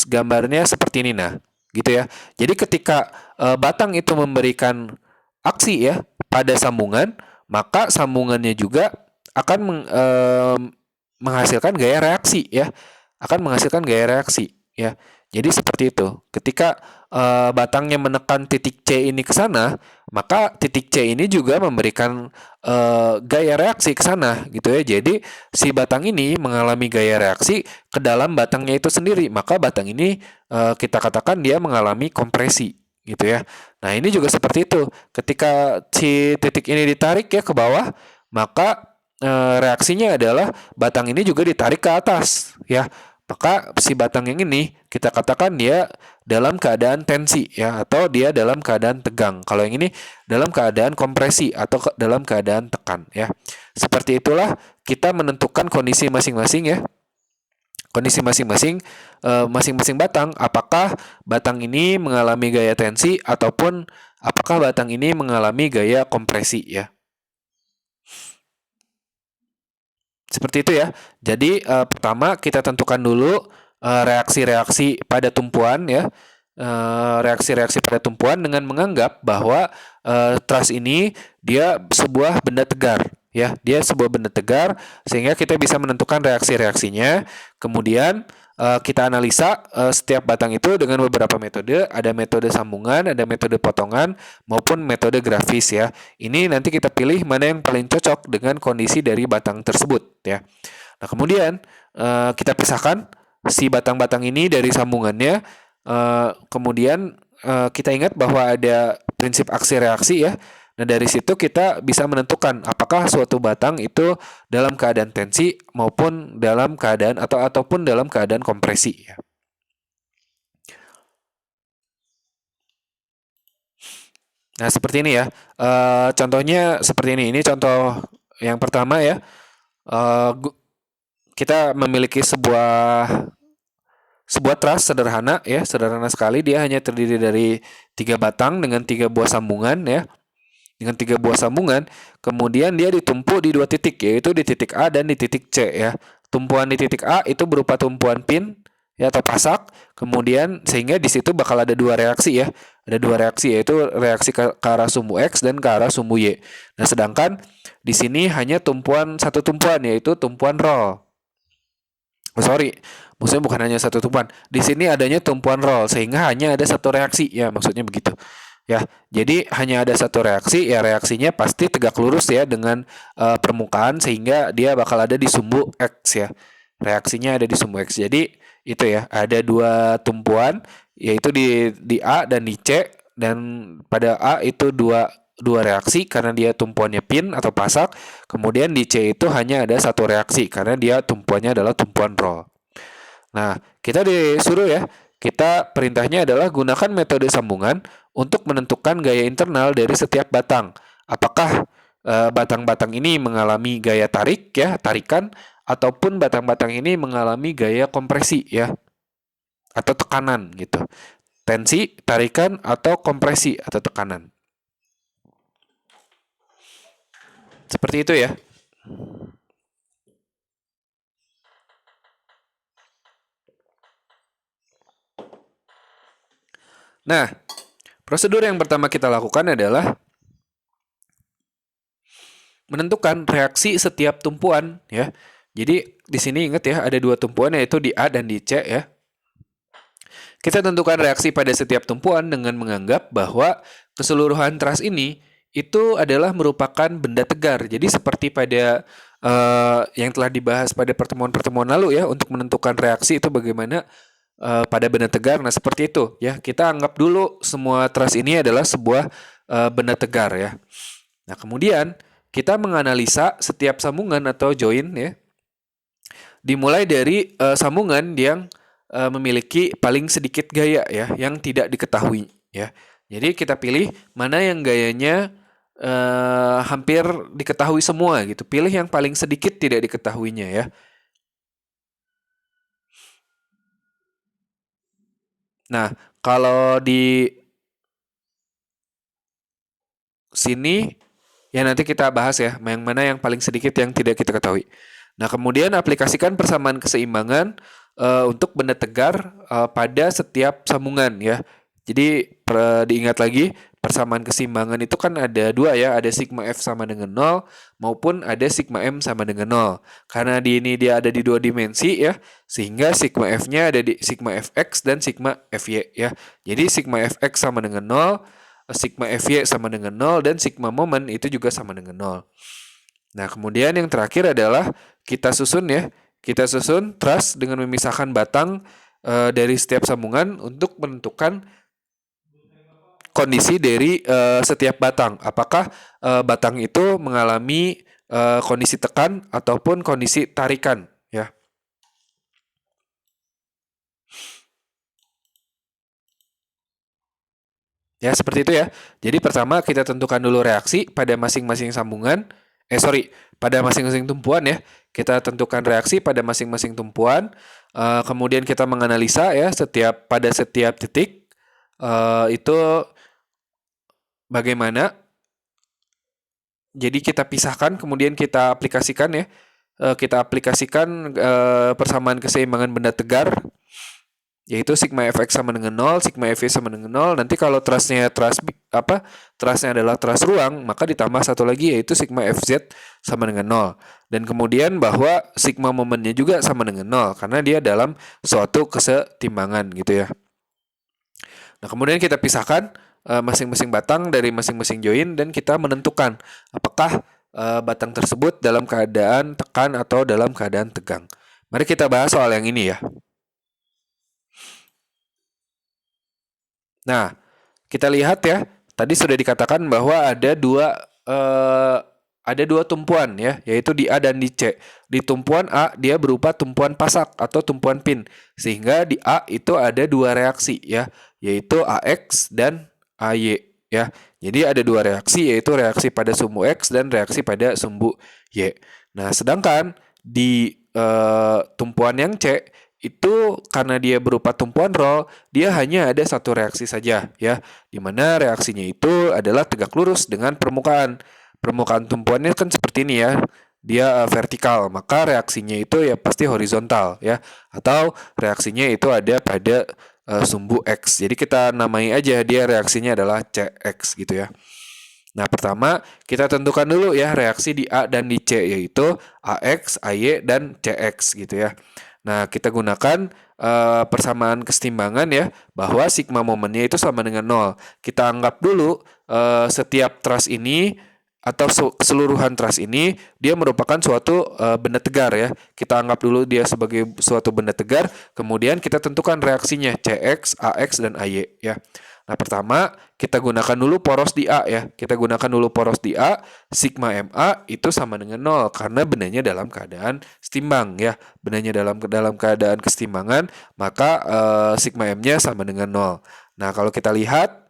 gambarnya seperti ini nah, gitu ya. Jadi ketika batang itu memberikan aksi ya pada sambungan, maka sambungannya juga akan menghasilkan gaya reaksi ya. Akan menghasilkan gaya reaksi ya. Jadi seperti itu. Ketika batangnya menekan titik C ini ke sana, maka titik C ini juga memberikan gaya reaksi ke sana gitu ya. Jadi si batang ini mengalami gaya reaksi ke dalam batangnya itu sendiri, maka batang ini kita katakan dia mengalami kompresi gitu ya. Nah, ini juga seperti itu. Ketika si titik ini ditarik ya ke bawah, maka reaksinya adalah batang ini juga ditarik ke atas ya. Maka si batang yang ini kita katakan dia dalam keadaan tensi ya, atau dia dalam keadaan tegang. Kalau yang ini dalam keadaan kompresi atau dalam keadaan tekan ya. Seperti itulah kita menentukan kondisi masing-masing ya. Kondisi masing-masing masing-masing batang, apakah batang ini mengalami gaya tensi ataupun apakah batang ini mengalami gaya kompresi ya. Seperti itu ya. Jadi pertama kita tentukan dulu reaksi-reaksi pada tumpuan ya. Reaksi-reaksi pada tumpuan dengan menganggap bahwa truss ini dia sebuah benda tegar ya. Dia sebuah benda tegar sehingga kita bisa menentukan reaksi-reaksinya. Kemudian kita analisa setiap batang itu dengan beberapa metode. Ada metode sambungan, ada metode potongan maupun metode grafis ya. Ini nanti kita pilih mana yang paling cocok dengan kondisi dari batang tersebut ya. Nah, kemudian kita pisahkan si batang-batang ini dari sambungannya. Kemudian kita ingat bahwa ada prinsip aksi reaksi ya. Nah, dari situ kita bisa menentukan apakah suatu batang itu dalam keadaan tensi maupun dalam keadaan ataupun dalam keadaan kompresi ya. Nah, seperti ini ya. Contohnya seperti ini. Ini contoh yang pertama ya. Kita memiliki sebuah truss sederhana ya, sederhana sekali. Dia hanya terdiri dari 3 batang dengan 3 buah sambungan ya. Dengan 3 buah sambungan, kemudian dia ditumpuk di 2 titik, yaitu di titik A dan di titik C ya. Tumpuan di titik A itu berupa tumpuan pin ya atau pasak. Kemudian sehingga di situ bakal ada 2 reaksi ya. Ada 2 reaksi, yaitu reaksi ke arah sumbu X dan ke arah sumbu Y. Nah, sedangkan di sini hanya satu tumpuan, yaitu tumpuan roll. Maksudnya bukan hanya satu tumpuan. Di sini adanya tumpuan roll sehingga hanya ada satu reaksi ya, maksudnya begitu. Ya, jadi hanya ada satu reaksi ya, reaksinya pasti tegak lurus ya dengan permukaan sehingga dia bakal ada di sumbu X ya. Reaksinya ada di sumbu X. Jadi itu ya, ada 2 tumpuan yaitu di A dan di C, dan pada A itu dua reaksi karena dia tumpuannya pin atau pasak. Kemudian di C itu hanya ada satu reaksi karena dia tumpuannya adalah tumpuan roll. Nah, kita disuruh ya, kita perintahnya adalah gunakan metode sambungan untuk menentukan gaya internal dari setiap batang. Apakah batang-batang ini mengalami gaya tarik ya, tarikan, ataupun batang-batang ini mengalami gaya kompresi ya, atau tekanan gitu. Tensi, tarikan, atau kompresi atau tekanan. Seperti itu ya. Nah, prosedur yang pertama kita lakukan adalah menentukan reaksi setiap tumpuan ya. Jadi di sini ingat ya, ada 2 tumpuan yaitu di A dan di C ya. Kita tentukan reaksi pada setiap tumpuan dengan menganggap bahwa keseluruhan truss ini itu adalah merupakan benda tegar. Jadi seperti pada yang telah dibahas pada pertemuan-pertemuan lalu ya, untuk menentukan reaksi itu bagaimana pada benda tegar. Nah, seperti itu ya. Kita anggap dulu semua truss ini adalah sebuah benda tegar ya. Nah, kemudian kita menganalisa setiap sambungan atau join ya. Dimulai dari sambungan yang memiliki paling sedikit gaya ya, yang tidak diketahui ya. Jadi kita pilih mana yang gayanya hampir diketahui semua gitu. Pilih yang paling sedikit tidak diketahuinya ya. Nah, kalau di sini ya nanti kita bahas ya, yang mana yang paling sedikit yang tidak kita ketahui. Nah, kemudian aplikasikan persamaan keseimbangan untuk benda tegar pada setiap sambungan ya. Jadi diingat lagi, persamaan keseimbangan itu kan ada 2 ya, ada sigma F sama dengan 0 maupun ada sigma M sama dengan 0. Karena di ini dia ada di 2 dimensi ya, sehingga sigma F-nya ada di sigma Fx dan sigma Fy ya. Jadi sigma Fx sama dengan 0, sigma FY sama dengan 0 dan sigma momen itu juga sama dengan 0. Nah, kemudian yang terakhir adalah kita susun ya. Kita susun truss dengan memisahkan batang dari setiap sambungan untuk menentukan kondisi dari setiap batang. Apakah batang itu mengalami kondisi tekan ataupun kondisi tarikan ya. Ya, seperti itu ya. Jadi pertama kita tentukan dulu reaksi pada masing-masing sambungan. Pada masing-masing tumpuan ya. Kita tentukan reaksi pada masing-masing tumpuan. Kemudian kita menganalisa ya pada setiap titik itu bagaimana. Jadi kita pisahkan, kemudian kita aplikasikan ya. Kita aplikasikan persamaan keseimbangan benda tegar, yaitu sigma fx sama dengan 0, sigma fy sama dengan 0. Nanti kalau trussnya adalah truss ruang, maka ditambah satu lagi yaitu sigma fz sama dengan 0. Dan kemudian bahwa sigma momennya juga sama dengan 0 karena dia dalam suatu kesetimbangan gitu ya. Nah, kemudian kita pisahkan masing-masing batang dari masing-masing join dan kita menentukan apakah batang tersebut dalam keadaan tekan atau dalam keadaan tegang. Mari kita bahas soal yang ini ya. Nah, kita lihat ya, tadi sudah dikatakan bahwa ada dua tumpuan ya, yaitu di A dan di C. Di tumpuan A dia berupa tumpuan pasak atau tumpuan pin, sehingga di A itu ada dua reaksi ya, yaitu AX dan AY ya. Jadi ada dua reaksi, yaitu reaksi pada sumbu X dan reaksi pada sumbu Y. Nah, sedangkan di tumpuan yang C itu karena dia berupa tumpuan roll, dia hanya ada satu reaksi saja ya, di mana reaksinya itu adalah tegak lurus dengan permukaan. Permukaan tumpuannya kan seperti ini ya, dia vertikal, maka reaksinya itu ya pasti horizontal ya, atau reaksinya itu ada pada sumbu X. Jadi kita namai aja dia reaksinya adalah CX gitu ya. Nah, pertama kita tentukan dulu ya reaksi di A dan di C, yaitu AX, AY, dan CX gitu ya. Nah, kita gunakan persamaan kesetimbangan ya, bahwa sigma momennya itu sama dengan 0. Kita anggap dulu setiap truss ini atau keseluruhan truss ini dia merupakan suatu benda tegar ya. Kita anggap dulu dia sebagai suatu benda tegar, kemudian kita tentukan reaksinya CX, AX, dan AY ya. Nah, pertama kita gunakan dulu poros di A ya. Kita gunakan dulu poros di A, sigma MA itu sama dengan 0 karena bendanya dalam keadaan setimbang ya. Bendanya dalam keadaan kesetimbangan, maka sigma M-nya sama dengan 0. Nah, kalau kita lihat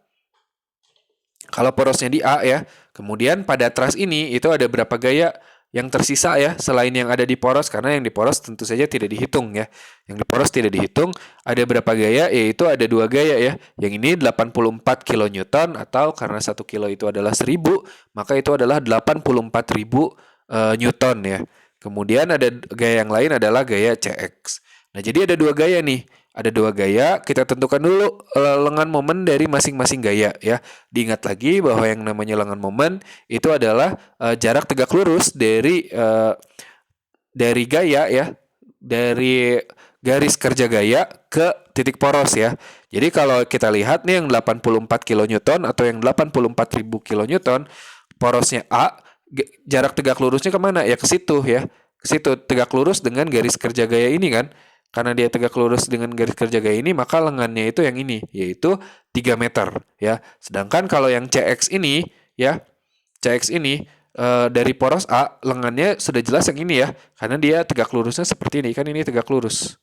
kalau porosnya di A ya, kemudian pada truss ini itu ada berapa gaya yang tersisa ya selain yang ada di poros, karena yang di poros tentu saja tidak dihitung ya. Yang di poros tidak dihitung, ada berapa gaya, yaitu ada dua gaya ya. Yang ini 84 kN atau karena 1 kilo itu adalah 1000, maka itu adalah 84.000 Newton ya. Kemudian ada gaya yang lain adalah gaya CX. Nah, jadi ada dua gaya nih. Ada dua gaya, kita tentukan dulu lengan momen dari masing-masing gaya ya. Diingat lagi bahwa yang namanya lengan momen itu adalah jarak tegak lurus dari gaya ya, dari garis kerja gaya ke titik poros ya. Jadi kalau kita lihat nih yang 84 kN atau yang 84.000 kN, porosnya A, jarak tegak lurusnya kemana? Ya ke situ ya. Ke situ tegak lurus dengan garis kerja gaya ini kan. Karena dia tegak lurus dengan garis kerja gaya ini, maka lengannya itu yang ini, yaitu 3 meter ya. Sedangkan kalau yang CX ini ya, CX ini dari poros A, lengannya sudah jelas yang ini ya, karena dia tegak lurusnya seperti ini, kan ini tegak lurus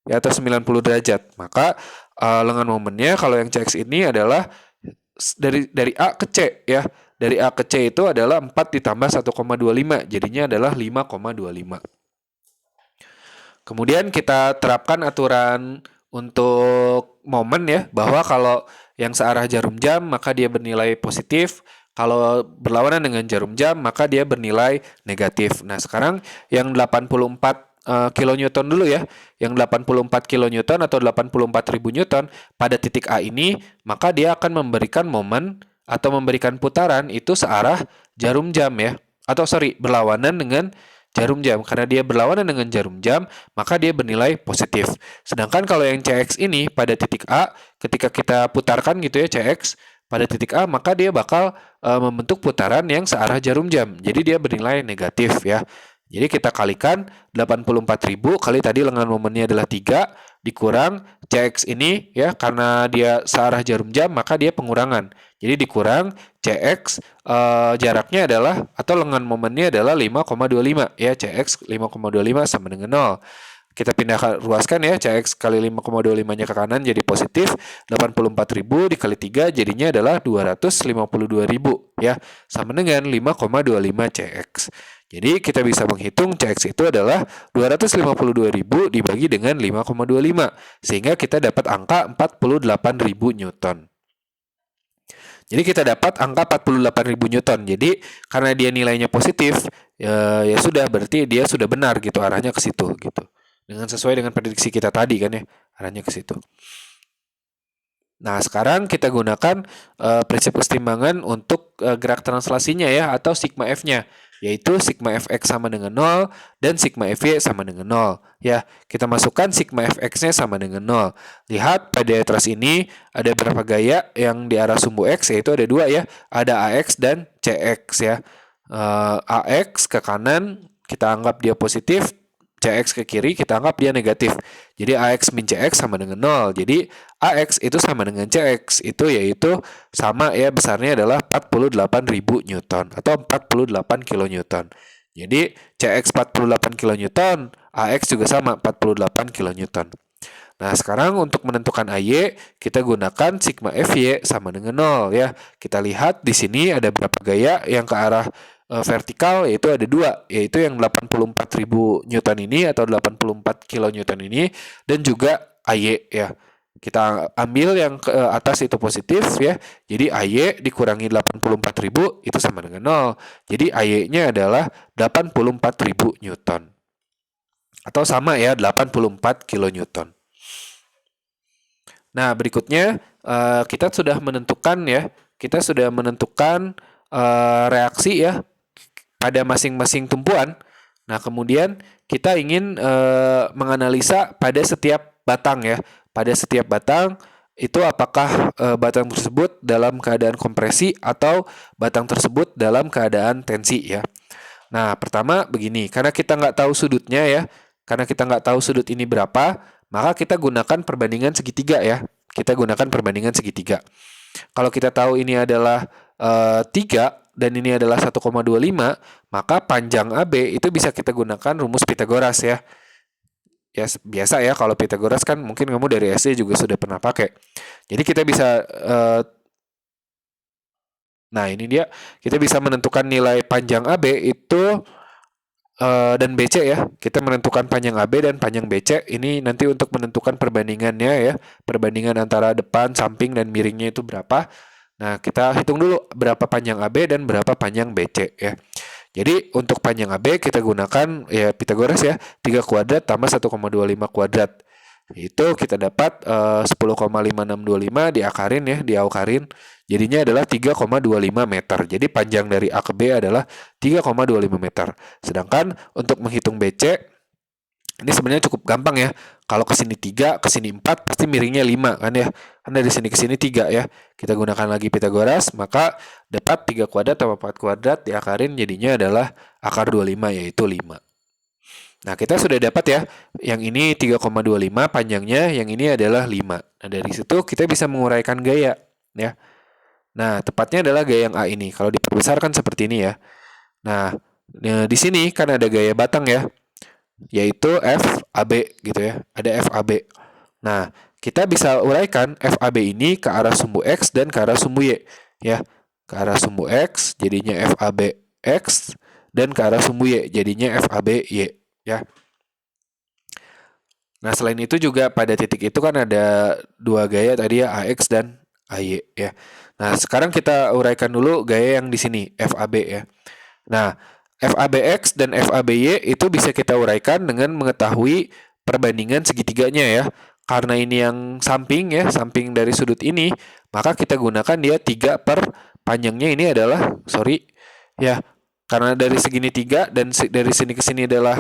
ya, atau 90 derajat. Maka lengan momennya kalau yang CX ini adalah dari A ke C ya. Dari A ke C itu adalah 4 ditambah 1,25, jadinya adalah 5,25. Kemudian kita terapkan aturan untuk momen ya, bahwa kalau yang searah jarum jam maka dia bernilai positif, kalau berlawanan dengan jarum jam maka dia bernilai negatif. Nah, sekarang yang 84 kilonewton dulu ya. Yang 84 kilonewton atau 84.000 newton pada titik A ini, maka dia akan memberikan momen atau memberikan putaran itu searah jarum jam ya. Atau berlawanan dengan jarum jam. Karena dia berlawanan dengan jarum jam, maka dia bernilai positif. Sedangkan kalau yang CX ini pada titik A, ketika kita putarkan gitu ya CX, pada titik A, maka dia bakal membentuk putaran yang searah jarum jam. Jadi dia bernilai negatif ya. Jadi kita kalikan 84.000 kali tadi lengan momennya adalah 3 dikurang CX ini ya, karena dia searah jarum jam maka dia pengurangan. Jadi dikurang CX jaraknya adalah atau lengan momennya adalah 5,25 ya, CX 5,25 sama dengan 0. Kita pindah ruaskan ya, CX kali 5,25-nya ke kanan jadi positif, 84.000 dikali 3 jadinya adalah 252.000 ya, sama dengan 5,25 CX. Jadi kita bisa menghitung CX itu adalah 252.000 dibagi dengan 5,25 sehingga kita dapat angka 48.000 Newton. Jadi kita dapat angka 48.000 Newton. Jadi karena dia nilainya positif, ya sudah berarti dia sudah benar gitu, arahnya ke situ gitu. Sesuai dengan prediksi kita tadi kan ya, arahnya ke situ. Nah, sekarang kita gunakan prinsip kesetimbangan untuk gerak translasinya ya, atau sigma F-nya, yaitu sigma Fx sama dengan 0 dan sigma Fy sama dengan 0. Ya, kita masukkan sigma Fx-nya sama dengan 0. Lihat pada teras ini ada berapa gaya yang di arah sumbu X, yaitu ada 2 ya, ada AX dan CX ya. AX ke kanan kita anggap dia positif, CX ke kiri kita anggap dia negatif. Jadi AX min CX sama dengan 0. Jadi AX itu sama dengan CX. Itu yaitu sama ya, besarnya adalah 48.000 Newton atau 48 kilonewton. Jadi CX 48 kilonewton, AX juga sama 48 kilonewton. Nah, sekarang untuk menentukan AY, kita gunakan sigma Fy sama dengan 0 ya. Kita lihat di sini ada berapa gaya yang ke arah vertikal, yaitu ada 2, yaitu yang 84.000 Newton ini atau 84 kilonewton ini, dan juga AY ya. Kita ambil yang ke atas itu positif ya. Jadi AY dikurangi 84.000 itu sama dengan 0. Jadi AY-nya adalah 84.000 Newton. Atau sama ya, 84 kilonewton. Nah, berikutnya kita sudah menentukan ya, reaksi ya pada masing-masing tumpuan. Nah, kemudian kita ingin menganalisa pada setiap batang ya. Pada setiap batang itu apakah batang tersebut dalam keadaan kompresi atau batang tersebut dalam keadaan tensi ya. Nah, pertama begini, karena kita nggak tahu sudutnya ya, karena kita nggak tahu sudut ini berapa, maka kita gunakan perbandingan segitiga ya. Kita gunakan perbandingan segitiga. Kalau kita tahu ini adalah 3 dan ini adalah 1,25, maka panjang AB itu bisa kita gunakan rumus Pythagoras ya. Ya biasa ya, kalau Pythagoras kan mungkin kamu dari SD juga sudah pernah pakai. Jadi kita bisa nah ini dia, kita bisa menentukan nilai panjang AB itu dan BC ya. Kita menentukan panjang AB dan panjang BC ini nanti untuk menentukan perbandingannya ya. Perbandingan antara depan, samping, dan miringnya itu berapa. Nah, kita hitung dulu berapa panjang AB dan berapa panjang BC ya. Jadi untuk panjang AB kita gunakan ya Pythagoras ya, 3 kuadrat tambah 1,25 kuadrat. Itu kita dapat 10,5625 diakarin ya, diaukarin. Jadinya adalah 3,25 meter. Jadi panjang dari A ke B adalah 3,25 meter. Sedangkan untuk menghitung BC, ini sebenarnya cukup gampang ya. Kalau ke sini 3, ke sini 4, pasti miringnya 5 kan ya. Kan dari sini ke sini 3 ya. Kita gunakan lagi Pythagoras, maka dapat 3 kuadrat tambah 4 kuadrat diakarin jadinya adalah akar 25 yaitu 5. Nah, kita sudah dapat ya. Yang ini 3,25 panjangnya, yang ini adalah 5. Nah, dari situ kita bisa menguraikan gaya ya. Nah, tepatnya adalah gaya yang A ini. Kalau diperbesar kan seperti ini ya. Nah, di sini kan ada gaya batang ya, yaitu FAB gitu ya. Ada FAB. Nah, kita bisa uraikan FAB ini ke arah sumbu X dan ke arah sumbu Y ya. Ke arah sumbu X jadinya FAB X dan ke arah sumbu Y jadinya FAB Y ya. Nah, selain itu juga pada titik itu kan ada 2 gaya tadi ya, AX dan AY ya. Nah, sekarang kita uraikan dulu gaya yang di sini, FAB ya. Nah, FABX dan FABY itu bisa kita uraikan dengan mengetahui perbandingan segitiganya ya. Karena ini yang samping ya, samping dari sudut ini, maka kita gunakan dia 3 per panjangnya ini adalah, ya, karena dari segini 3 dan dari sini ke sini adalah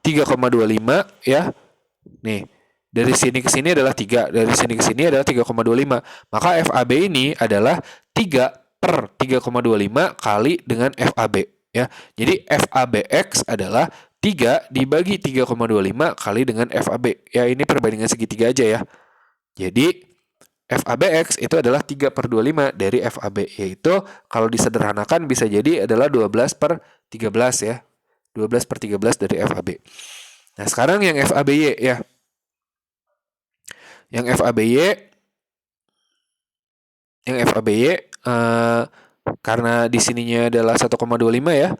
3,25 ya. Nih, Dari sini ke sini adalah 3, dari sini ke sini adalah 3,25. Maka FAB ini adalah 3 per 3,25 kali dengan FAB ya. Jadi FABX adalah 3 dibagi 3,25 kali dengan FAB. Ya, ini perbandingan segitiga aja ya. Jadi FABX itu adalah 3 per 25 dari FAB, yaitu kalau disederhanakan bisa jadi adalah 12 per 13 ya. 12 per 13 dari FAB. Nah, sekarang yang FABY ya. Yang FABY karena di sininya adalah 1,25 ya.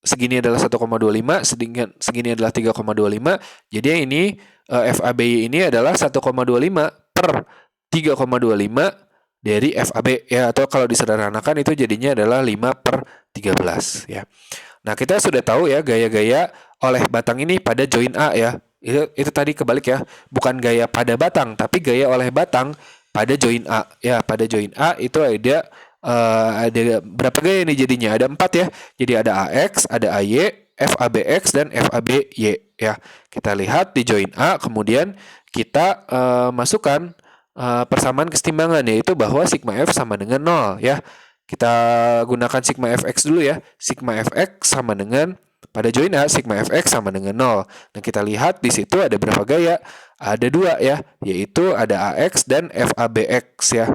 Segini adalah 1,25, segini adalah 3,25. Jadi yang ini FABY ini adalah 1,25 per 3,25 dari FAB ya, atau kalau disederhanakan itu jadinya adalah 5 per 13 ya. Nah, kita sudah tahu ya gaya-gaya oleh batang ini pada join A ya. Itu tadi kebalik ya, bukan gaya pada batang tapi gaya oleh batang pada join A ya. Pada join A itu ada berapa gaya nih jadinya? Ada 4 ya. Jadi ada AX, ada AY, FABX dan FABY ya. Kita lihat di join A, kemudian kita masukkan persamaan kesetimbangan, yaitu bahwa sigma F sama dengan 0 ya. Kita gunakan sigma Fx dulu ya. Sigma Fx sama dengan, pada join A sigma Fx sama dengan 0. Nah, kita lihat di situ ada berapa gaya? Ada 2 ya, yaitu ada AX dan FABX ya.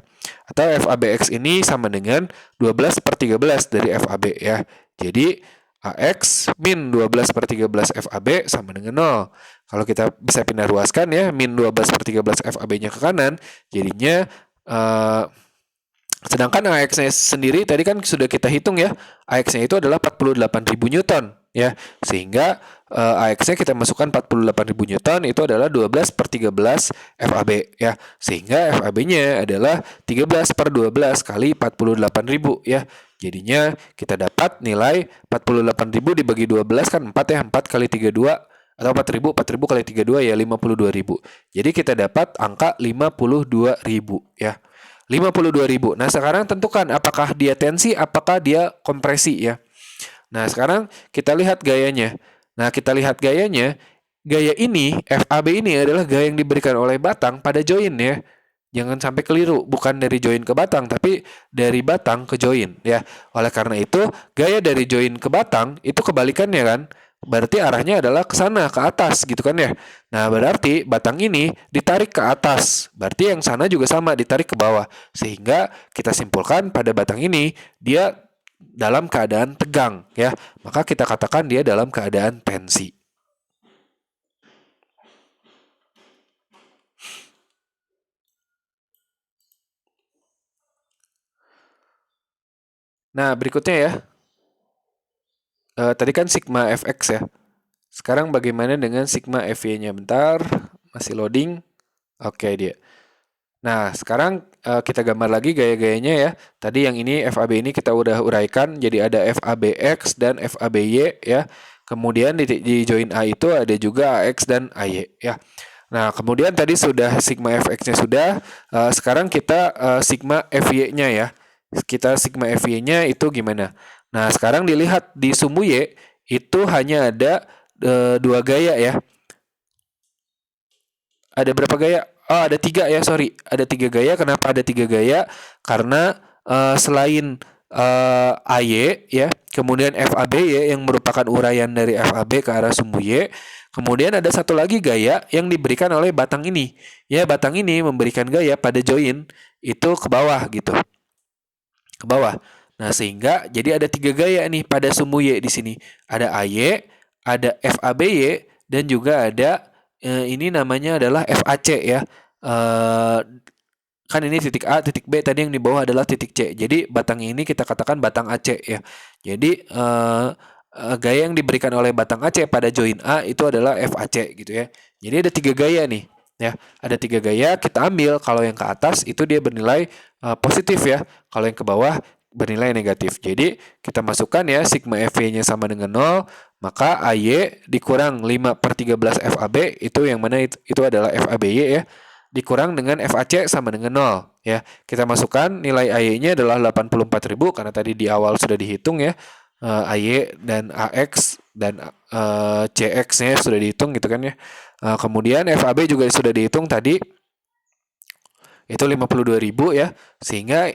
Atau FABX ini sama dengan 12 per 13 dari FAB ya. Jadi AX min 12 per 13 FAB sama dengan 0. Kalau kita bisa pindah ruaskan ya, min 12 per 13 FAB-nya ke kanan, jadinya sedangkan AX-nya sendiri tadi kan sudah kita hitung ya, AX-nya itu adalah 48.000 Newton ya. Sehingga AX-nya kita masukkan 48.000 Newton, itu adalah 12 per 13 FAB ya. Sehingga FAB-nya adalah 13 per 12 kali 48.000 ya. Jadinya kita dapat nilai 48.000 dibagi 12 kan 4 ya, 4 kali 32 atau 4.000 kali 32 ya 52.000. Jadi kita dapat angka 52.000 ya. 52.000. Nah, sekarang tentukan apakah dia tensi, apakah dia kompresi ya. Nah, sekarang kita lihat gayanya. Nah, kita lihat gayanya. Gaya ini, FAB ini adalah gaya yang diberikan oleh batang pada join ya. Jangan sampai keliru, bukan dari join ke batang, tapi dari batang ke join ya. Oleh karena itu, gaya dari join ke batang itu kebalikannya kan. Berarti arahnya adalah ke sana, ke atas gitu kan ya. Nah, berarti batang ini ditarik ke atas. Berarti yang sana juga sama, ditarik ke bawah. Sehingga kita simpulkan pada batang ini dia dalam keadaan tegang ya. Maka kita katakan dia dalam keadaan tensi. Nah, berikutnya ya. Tadi kan sigma Fx ya. Sekarang bagaimana dengan sigma Fy-nya? Bentar, masih loading. Oke, dia. Nah, sekarang kita gambar lagi gaya-gayanya ya. Tadi yang ini FAB ini kita udah uraikan. Jadi ada FABX dan FABY ya. Kemudian di join A itu ada juga AX dan AY ya. Nah, kemudian tadi sudah sigma Fx-nya sudah. Sekarang kita sigma Fy-nya ya. Kita sigma Fy-nya itu gimana? Nah, sekarang dilihat di sumbu Y itu hanya ada 2 gaya ya. Ada berapa gaya? Oh, ada 3 ya, sorry. Ada 3 gaya. Kenapa ada 3 gaya? Karena selain AY ya, kemudian FABY yang merupakan uraian dari FAB ke arah sumbu Y, kemudian ada satu lagi gaya yang diberikan oleh batang ini. Ya, batang ini memberikan gaya pada join itu ke bawah gitu. Ke bawah. Nah, sehingga jadi ada 3 gaya nih pada sumbu Y di sini. Ada AY, ada FABY, dan juga ada ini namanya adalah FAC ya. Kan ini titik A, titik B, tadi yang di bawah adalah titik C. Jadi batang ini kita katakan batang AC ya. Jadi gaya yang diberikan oleh batang AC pada join A itu adalah FAC gitu ya. Jadi ada 3 gaya nih ya. Ada 3 gaya, kita ambil. Kalau yang ke atas itu dia bernilai positif ya. Kalau yang ke bawah bernilai negatif. Jadi kita masukkan ya sigma Fy-nya sama dengan 0, maka AY dikurang 5 per 13 FAB itu yang mana itu adalah FABY ya, dikurang dengan FAC sama dengan 0 ya. Kita masukkan nilai AY-nya adalah 84.000 karena tadi di awal sudah dihitung ya. AY dan AX dan CX-nya sudah dihitung gitu kan ya. Kemudian FAB juga sudah dihitung tadi, itu 52.000 ya, sehingga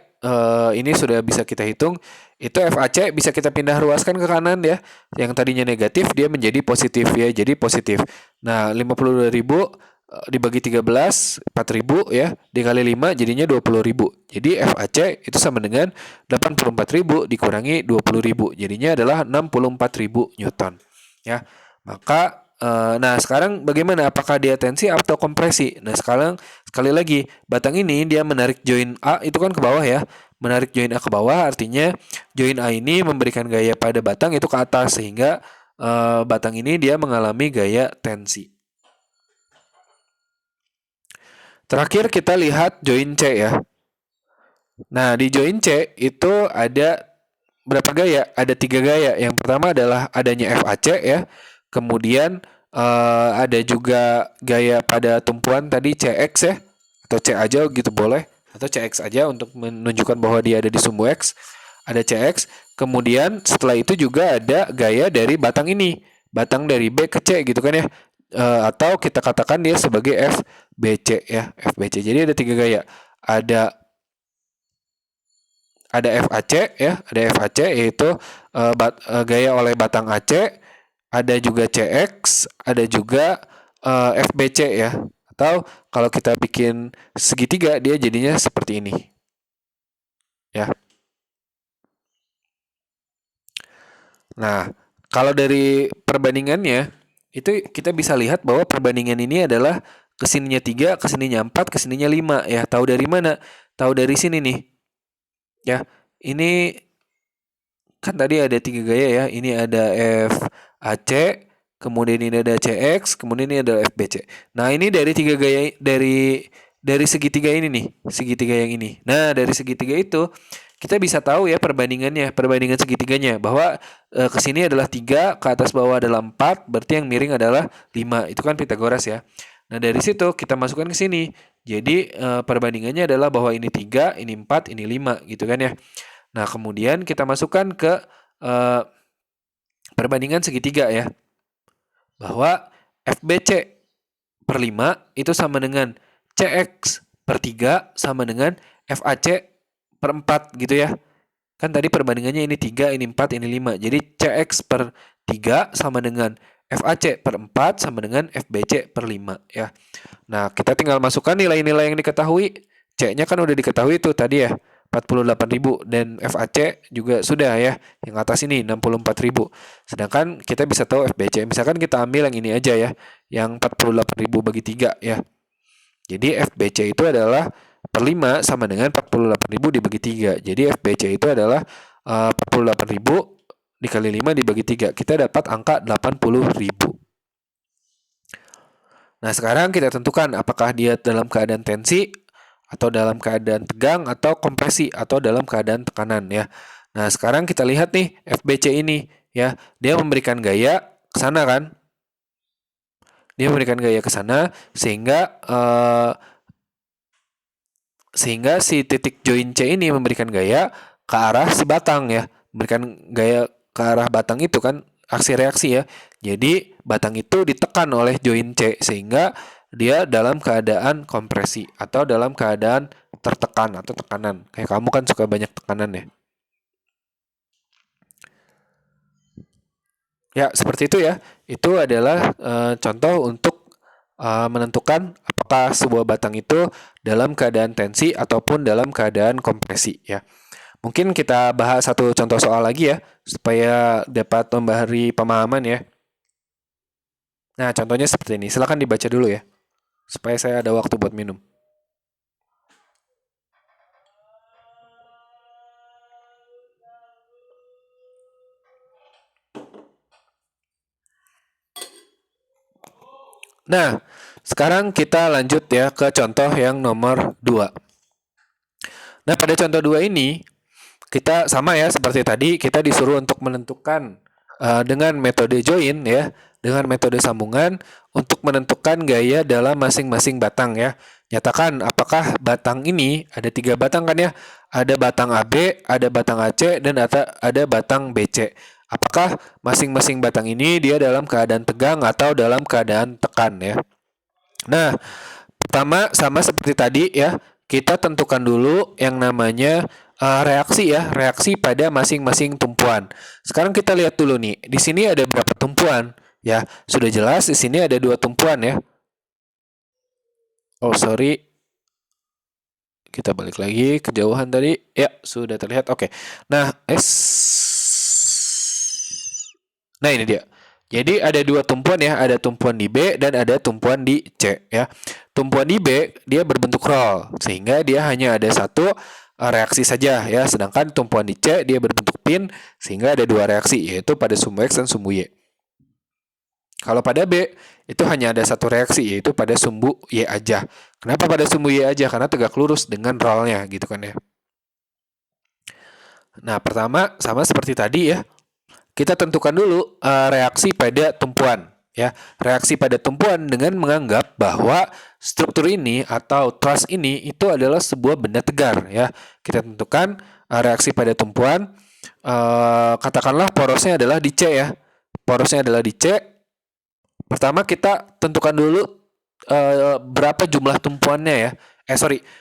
ini sudah bisa kita hitung. Itu FAC bisa kita pindah ruaskan ke kanan ya, yang tadinya negatif dia menjadi positif ya, jadi positif. Nah 52.000 dibagi 13, 4.000 ya, dikali 5 jadinya 20.000. Jadi FAC itu sama dengan 84.000 dikurangi 20.000, jadinya adalah 64.000 Newton ya. Maka nah sekarang bagaimana, apakah dia tensi atau kompresi? Nah sekarang sekali lagi, batang ini dia menarik join A itu kan ke bawah ya, menarik join A ke bawah, artinya join A ini memberikan gaya pada batang itu ke atas, sehingga batang ini dia mengalami gaya tensi. Terakhir kita lihat join C ya. Nah di join C itu ada berapa gaya? Ada 3 gaya. Yang pertama adalah adanya FAC ya. Kemudian ada juga gaya pada tumpuan tadi CX ya, atau C aja gitu boleh, atau CX aja untuk menunjukkan bahwa dia ada di sumbu X. Ada CX. Kemudian setelah itu juga ada gaya dari batang ini, batang dari B ke C gitu kan ya. Atau kita katakan dia sebagai FBC ya, FBC. Jadi ada 3 gaya. Ada FAC ya, ada FAC yaitu gaya oleh batang AC, ada juga CX, ada juga FBC ya. Atau kalau kita bikin segitiga dia jadinya seperti ini. Ya. Nah, kalau dari perbandingannya itu kita bisa lihat bahwa perbandingan ini adalah kesininya 3, kesininya 4, kesininya 5 ya. Tahu dari mana? Tahu dari sini nih. Ya, ini kan tadi ada 3 gaya ya. Ini ada FAC, kemudian ini ada CX, kemudian ini ada FBC. Nah, ini dari 3 gaya, dari segitiga ini nih, segitiga yang ini. Nah, dari segitiga itu kita bisa tahu ya perbandingannya, perbandingan segitiganya, bahwa ke sini adalah 3, ke atas bawah adalah 4, berarti yang miring adalah 5. Itu kan Pitagoras ya. Nah, dari situ kita masukkan ke sini. Jadi perbandingannya adalah bahwa ini 3, ini 4, ini 5 gitu kan ya. Nah, kemudian kita masukkan ke perbandingan segitiga ya. Bahwa FBC per 5 itu sama dengan CX per 3 sama dengan FAC per 4 gitu ya. Kan tadi perbandingannya ini 3, ini 4, ini 5. Jadi CX per 3 sama dengan FAC per 4 sama dengan FBC per 5 ya. Nah, kita tinggal masukkan nilai-nilai yang diketahui. C-nya kan udah diketahui tuh tadi ya, 48.000, dan FAC juga sudah ya, yang atas ini 64.000. Sedangkan kita bisa tahu FBC. Misalkan kita ambil yang ini aja ya, yang 48.000 bagi 3 ya. Jadi FBC itu adalah per 5 sama dengan 48.000 dibagi 3. Jadi FBC itu adalah 48.000 dikali 5 dibagi 3. Kita dapat angka 80.000. Nah, sekarang kita tentukan apakah dia dalam keadaan tensi, atau dalam keadaan tegang, atau kompresi, atau dalam keadaan tekanan ya. Nah, sekarang kita lihat nih FBC ini ya. Dia memberikan gaya ke sana kan? Dia memberikan gaya ke sana sehingga si titik join C ini memberikan gaya ke arah si batang ya. Memberikan gaya ke arah batang itu kan aksi reaksi ya. Jadi batang itu ditekan oleh join C sehingga dia dalam keadaan kompresi atau dalam keadaan tertekan atau tekanan. Kayak kamu kan suka banyak tekanan ya. Ya, seperti itu ya. Itu adalah contoh untuk menentukan apakah sebuah batang itu dalam keadaan tensi ataupun dalam keadaan kompresi ya. Mungkin kita bahas satu contoh soal lagi ya, supaya dapat memberi pemahaman ya. Nah, contohnya seperti ini. Silakan dibaca dulu ya, supaya saya ada waktu buat minum. Nah, sekarang kita lanjut ya ke contoh yang nomor 2. Nah, pada contoh 2 ini, kita sama ya seperti tadi, kita disuruh untuk menentukan dengan metode join ya, dengan metode sambungan untuk menentukan gaya dalam masing-masing batang ya. Nyatakan apakah batang ini ada 3 batang kan ya, ada batang AB, ada batang AC, dan ada batang BC. Apakah masing-masing batang ini dia dalam keadaan tegang atau dalam keadaan tekan ya. Nah, pertama sama seperti tadi ya, kita tentukan dulu yang namanya reaksi ya, reaksi pada masing-masing tumpuan. Sekarang kita lihat dulu nih, di sini ada berapa tumpuan ya? Sudah jelas di sini ada 2 tumpuan ya. Oh, sorry. Kita balik lagi kejauhan tadi. Ya, sudah terlihat. Oke. Nah, Nah, ini dia. Jadi ada 2 tumpuan ya, ada tumpuan di B dan ada tumpuan di C ya. Tumpuan di B dia berbentuk roll sehingga dia hanya ada satu reaksi saja ya, sedangkan tumpuan di C dia berbentuk pin sehingga ada 2 reaksi yaitu pada sumbu X dan sumbu Y. Kalau pada B itu hanya ada satu reaksi yaitu pada sumbu Y aja. Kenapa pada sumbu Y aja? Karena tegak lurus dengan rollnya gitu kan ya. Nah, pertama sama seperti tadi ya. Kita tentukan dulu reaksi pada tumpuan ya. Reaksi pada tumpuan dengan menganggap bahwa struktur ini atau truss ini itu adalah sebuah benda tegar ya. Kita tentukan reaksi pada tumpuan, katakanlah porosnya adalah di C ya. Porosnya adalah di C. Pertama kita tentukan dulu berapa jumlah tumpuannya ya.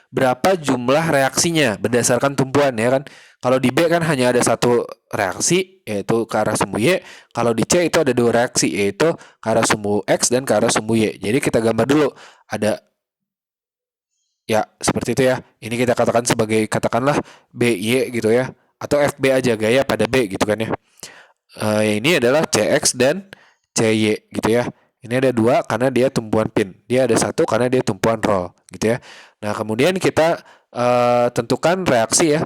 Berapa jumlah reaksinya berdasarkan tumpuan ya kan. Kalau di B kan hanya ada satu reaksi yaitu ke arah sumbu Y. Kalau di C itu ada 2 reaksi yaitu ke arah sumbu X dan ke arah sumbu Y. Jadi kita gambar dulu ada ya seperti itu ya. Ini kita katakan sebagai katakanlah BY gitu ya atau FB aja gaya pada B gitu kan ya. Ini adalah CX dan CY gitu ya. Ini ada 2 karena dia tumpuan pin. Dia ada 1 karena dia tumpuan roll gitu ya. Nah, kemudian kita tentukan reaksi ya.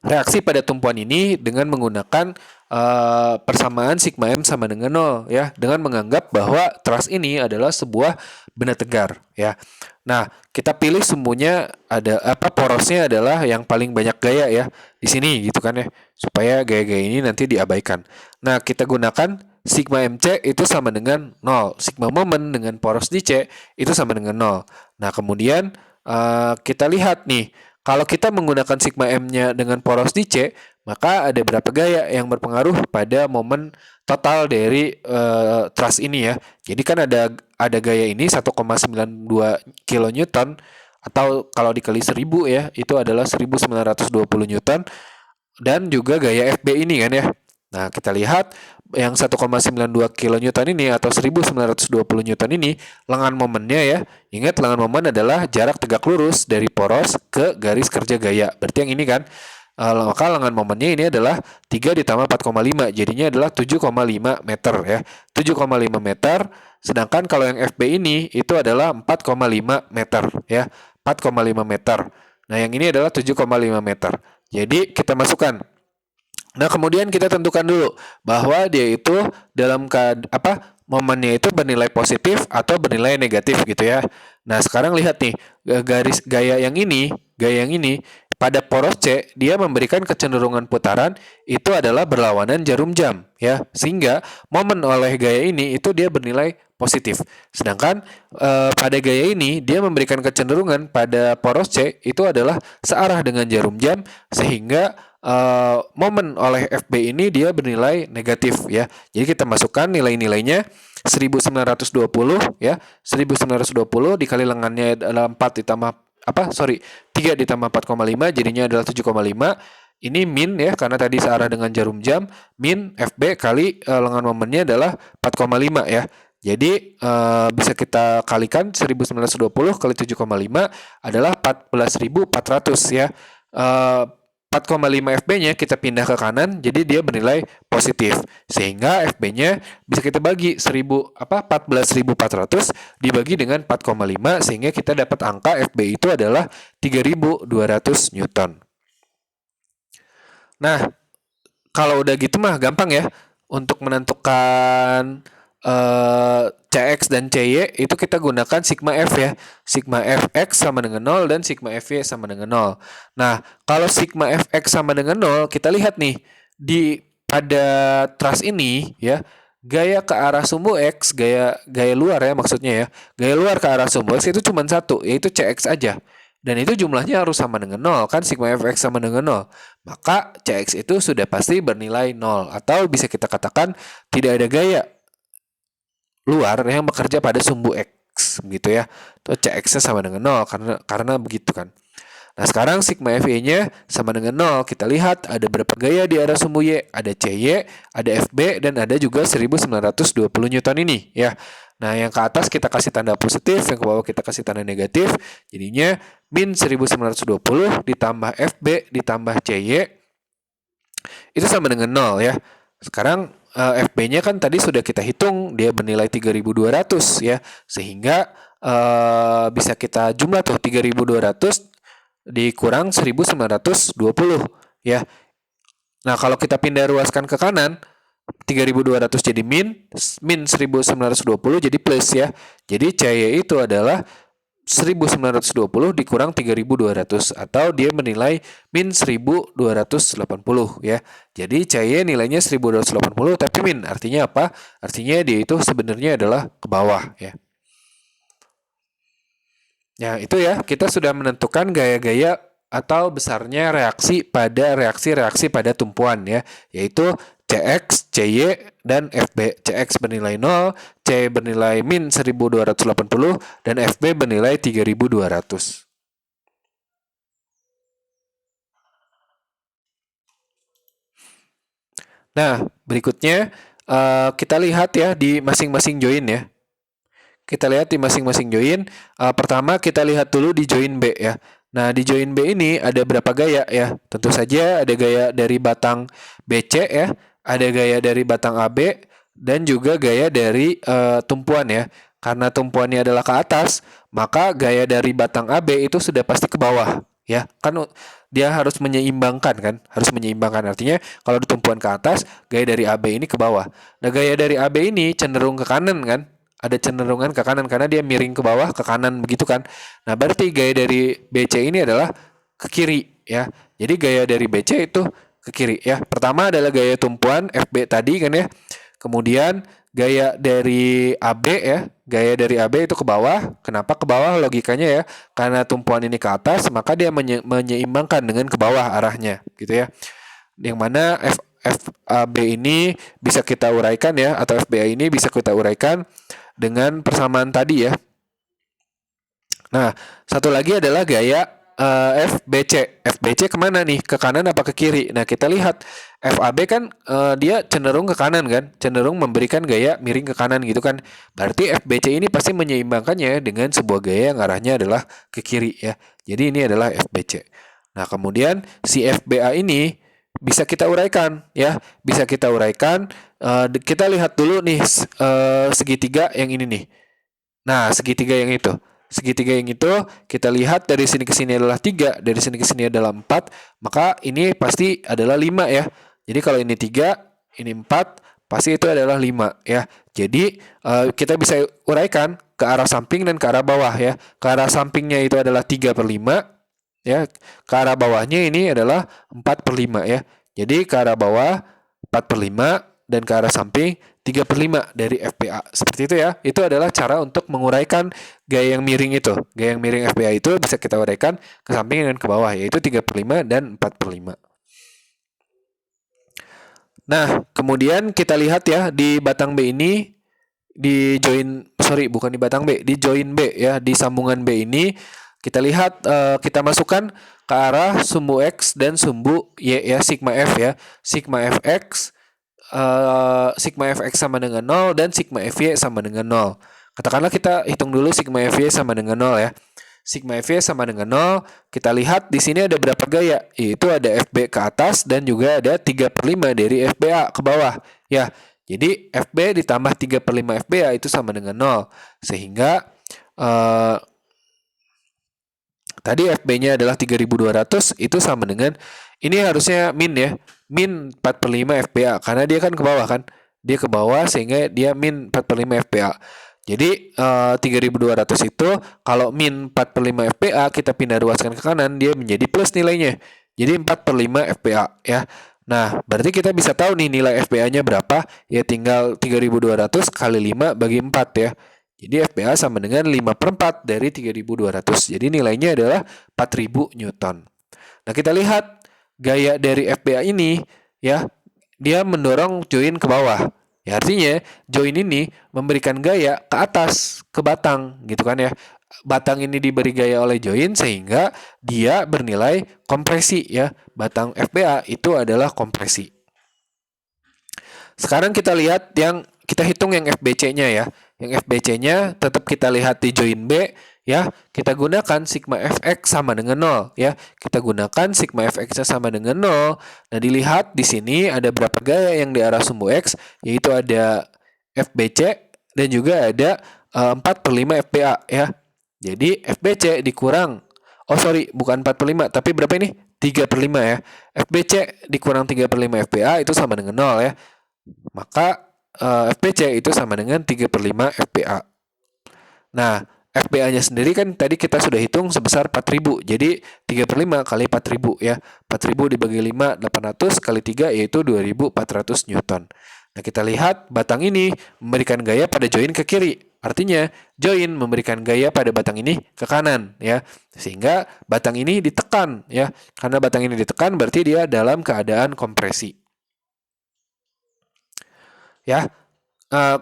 Reaksi pada tumpuan ini dengan menggunakan persamaan sigma M sama dengan 0 ya, dengan menganggap bahwa truss ini adalah sebuah benda tegar ya. Nah, kita pilih sumbunya ada porosnya adalah yang paling banyak gaya ya di sini gitu kan ya, supaya gaya-gaya ini nanti diabaikan. Nah, kita gunakan sigma MC itu sama dengan 0. Sigma momen dengan poros di C itu sama dengan 0. Nah, kemudian kita lihat nih, kalau kita menggunakan sigma M-nya dengan poros di C, maka ada berapa gaya yang berpengaruh pada momen total dari truss ini ya. Jadi kan ada gaya ini 1,92 kilonewton atau kalau dikali 1000 ya, itu adalah 1920 newton dan juga gaya FB ini kan ya. Nah, kita lihat yang 1,92 kilonewton ini atau 1920 newton ini lengan momennya ya. Ingat lengan momen adalah jarak tegak lurus dari poros ke garis kerja gaya. Berarti yang ini kan. Maka lengan momennya ini adalah 3 ditambah 4,5. Jadinya adalah 7,5 meter ya. 7,5 meter. Sedangkan kalau yang FB ini itu adalah 4,5 meter ya. 4,5 meter. Nah, yang ini adalah 7,5 meter. Jadi kita masukkan. Nah, kemudian kita tentukan dulu bahwa dia itu dalam momennya itu bernilai positif atau bernilai negatif gitu ya. Nah, sekarang lihat nih, garis gaya yang ini pada poros C dia memberikan kecenderungan putaran itu adalah berlawanan jarum jam ya. Sehingga momen oleh gaya ini itu dia bernilai positif. Sedangkan pada gaya ini dia memberikan kecenderungan pada poros C itu adalah searah dengan jarum jam sehingga momen oleh FB ini dia bernilai negatif ya. Jadi kita masukkan nilai-nilainya 1920 ya. 1920 dikali lengannya adalah 4 ditambah 3 ditambah 4,5 jadinya adalah 7,5. Ini min ya karena tadi searah dengan jarum jam, min FB kali lengan momennya adalah 4,5 ya. Jadi bisa kita kalikan 1920 kali 7,5 adalah 14.400 ya. 4,5 FB-nya kita pindah ke kanan, jadi dia bernilai positif. Sehingga FB-nya bisa kita bagi 14.400 dibagi dengan 4,5 sehingga kita dapat angka FB itu adalah 3.200 Newton. Nah, kalau udah gitu mah gampang ya untuk menentukan CX dan CY itu kita gunakan sigma F ya. Sigma Fx sama dengan 0 dan sigma Fy sama dengan 0. Nah, kalau sigma Fx sama dengan 0, kita lihat nih pada truss ini ya, gaya ke arah sumbu X, gaya luar ya maksudnya ya. Gaya luar ke arah sumbu X itu cuma satu, yaitu CX aja. Dan itu jumlahnya harus sama dengan 0, kan sigma fx sama dengan 0. Maka Cx itu sudah pasti bernilai 0. Atau bisa kita katakan tidak ada gaya luar yang bekerja pada sumbu X gitu ya. Atau Cx-nya sama dengan 0 karena begitu kan. Nah, sekarang sigma Fe-nya sama dengan 0. Kita lihat ada berapa gaya di arah sumbu Y. Ada Cy, ada Fb, dan ada juga 1920 Newton ini ya. Nah, yang ke atas kita kasih tanda positif, yang ke bawah kita kasih tanda negatif. Jadinya min 1920 ditambah Fb ditambah Cy itu sama dengan 0 ya. Sekarang Fb-nya kan tadi sudah kita hitung, dia bernilai 3200 ya. Sehingga bisa kita jumlah tuh 3200 dikurang 1920 ya. Nah, kalau kita pindah ruaskan ke kanan, 3200 jadi min 1920 jadi plus ya. Jadi Cy itu adalah 1920 dikurang 3200 atau dia menilai min 1280 ya. Jadi Cy nilainya 1280 tapi min artinya apa? Artinya dia itu sebenarnya adalah ke bawah ya. Ya, itu ya, kita sudah menentukan gaya-gaya atau besarnya reaksi pada tumpuan ya, yaitu Cx, Cy, dan Fb. Cx bernilai 0, C bernilai min 1280, dan Fb bernilai 3200. Nah, berikutnya kita lihat ya di masing-masing join ya. Kita lihat di masing-masing join. Pertama kita lihat dulu di join B ya. Nah, di join B ini ada berapa gaya ya? Tentu saja ada gaya dari batang BC ya, ada gaya dari batang AB, dan juga gaya dari tumpuan ya. Karena tumpuannya adalah ke atas, maka gaya dari batang AB itu sudah pasti ke bawah ya. Kan dia harus menyeimbangkan kan? Harus menyeimbangkan, artinya kalau di tumpuan ke atas, gaya dari AB ini ke bawah. Nah, gaya dari AB ini cenderung ke kanan kan? Ada cenderungan ke kanan karena dia miring ke bawah ke kanan begitu kan. Nah, berarti gaya dari BC ini adalah ke kiri ya. Jadi gaya dari BC itu ke kiri ya. Pertama adalah gaya tumpuan FB tadi kan ya. Kemudian gaya dari AB ya. Gaya dari AB itu ke bawah. Kenapa ke bawah? Logikanya ya, karena tumpuan ini ke atas, maka dia menyeimbangkan dengan ke bawah arahnya gitu ya. Yang mana FAB ini bisa kita uraikan ya, atau FBA ini bisa kita uraikan dengan persamaan tadi ya. Nah, satu lagi adalah gaya FBC. FBC kemana nih? Ke kanan apa ke kiri? Nah, kita lihat FAB kan dia cenderung ke kanan kan? Cenderung memberikan gaya miring ke kanan gitu kan? Berarti FBC ini pasti menyeimbangkannya dengan sebuah gaya yang arahnya adalah ke kiri ya. Jadi ini adalah FBC. Nah, kemudian si FBA ini bisa kita uraikan ya, bisa kita uraikan. Kita lihat dulu nih segitiga yang ini nih. Nah, segitiga yang itu kita lihat dari sini ke sini adalah 3, dari sini ke sini adalah 4, maka ini pasti adalah 5 ya. Jadi kalau ini 3, ini 4, pasti itu adalah 5 ya. Jadi kita bisa uraikan ke arah samping dan ke arah bawah ya. Ke arah sampingnya itu adalah 3/5 ya, ke arah bawahnya ini adalah 4/5 ya. Jadi ke arah bawah 4/5 dan ke arah samping 3/5 dari FPA. Seperti itu ya. Itu adalah cara untuk menguraikan gaya yang miring itu. Gaya yang miring FPA itu bisa kita uraikan ke samping dan ke bawah, yaitu 3/5 dan 4/5. Nah, kemudian kita lihat ya di batang B ini, di join, bukan di batang B, di join B ya, di sambungan B ini kita lihat kita masukkan ke arah sumbu X dan sumbu Y ya, sigma F ya. Sigma Fx sama dengan 0 dan sigma Fy sama dengan 0. Katakanlah kita hitung dulu sigma Fy sama dengan 0 ya. Sigma Fy sama dengan 0, kita lihat di sini ada berapa gaya? Yaitu ada Fb ke atas dan juga ada 3/5 dari Fba ke bawah ya. Jadi Fb ditambah 3/5 Fba itu sama dengan 0. Sehingga tadi Fb-nya adalah 3200, itu sama dengan, ini harusnya min ya, min 4/5 Fba, karena dia kan ke bawah kan, dia ke bawah sehingga dia min 4/5 Fba. Jadi 3200 itu kalau min 4/5 Fba kita pindah ruaskan ke kanan, dia menjadi plus nilainya, jadi 4/5 Fba ya. Nah, berarti kita bisa tahu nih nilai Fba-nya berapa, ya tinggal 3200 kali 5 bagi 4 ya. Jadi FBA sama dengan 5/4 dari 3.200. Jadi nilainya adalah 4.000 Newton. Nah, kita lihat gaya dari FBA ini ya, dia mendorong join ke bawah. Ya, artinya join ini memberikan gaya ke atas, ke batang gitu kan ya. Batang ini diberi gaya oleh join sehingga dia bernilai kompresi ya. Batang FBA itu adalah kompresi. Sekarang kita lihat kita hitung yang FBC-nya ya. Yang FBC-nya tetap kita lihat di join B ya. Kita gunakan sigma fx sama dengan 0 ya. Kita gunakan sigma fx-nya sama dengan 0. Nah, dilihat di sini ada berapa gaya yang di arah sumbu X, yaitu ada FBC dan juga ada 4/5 FBA ya. Jadi FBC dikurang, bukan 4/5, tapi berapa ini? 3/5 ya. FBC dikurang 3/5 FBA itu sama dengan 0 ya. Maka FBC itu sama dengan 3/5 FBA. Nah, FBA-nya sendiri kan tadi kita sudah hitung sebesar 4.000. Jadi 3/5 kali 4.000 ya. 4.000 dibagi 5, 800 kali 3 yaitu 2.400 Newton. Nah, kita lihat batang ini memberikan gaya pada join ke kiri. Artinya, join memberikan gaya pada batang ini ke kanan ya. Sehingga batang ini ditekan ya. Karena batang ini ditekan berarti dia dalam keadaan kompresi. Ya.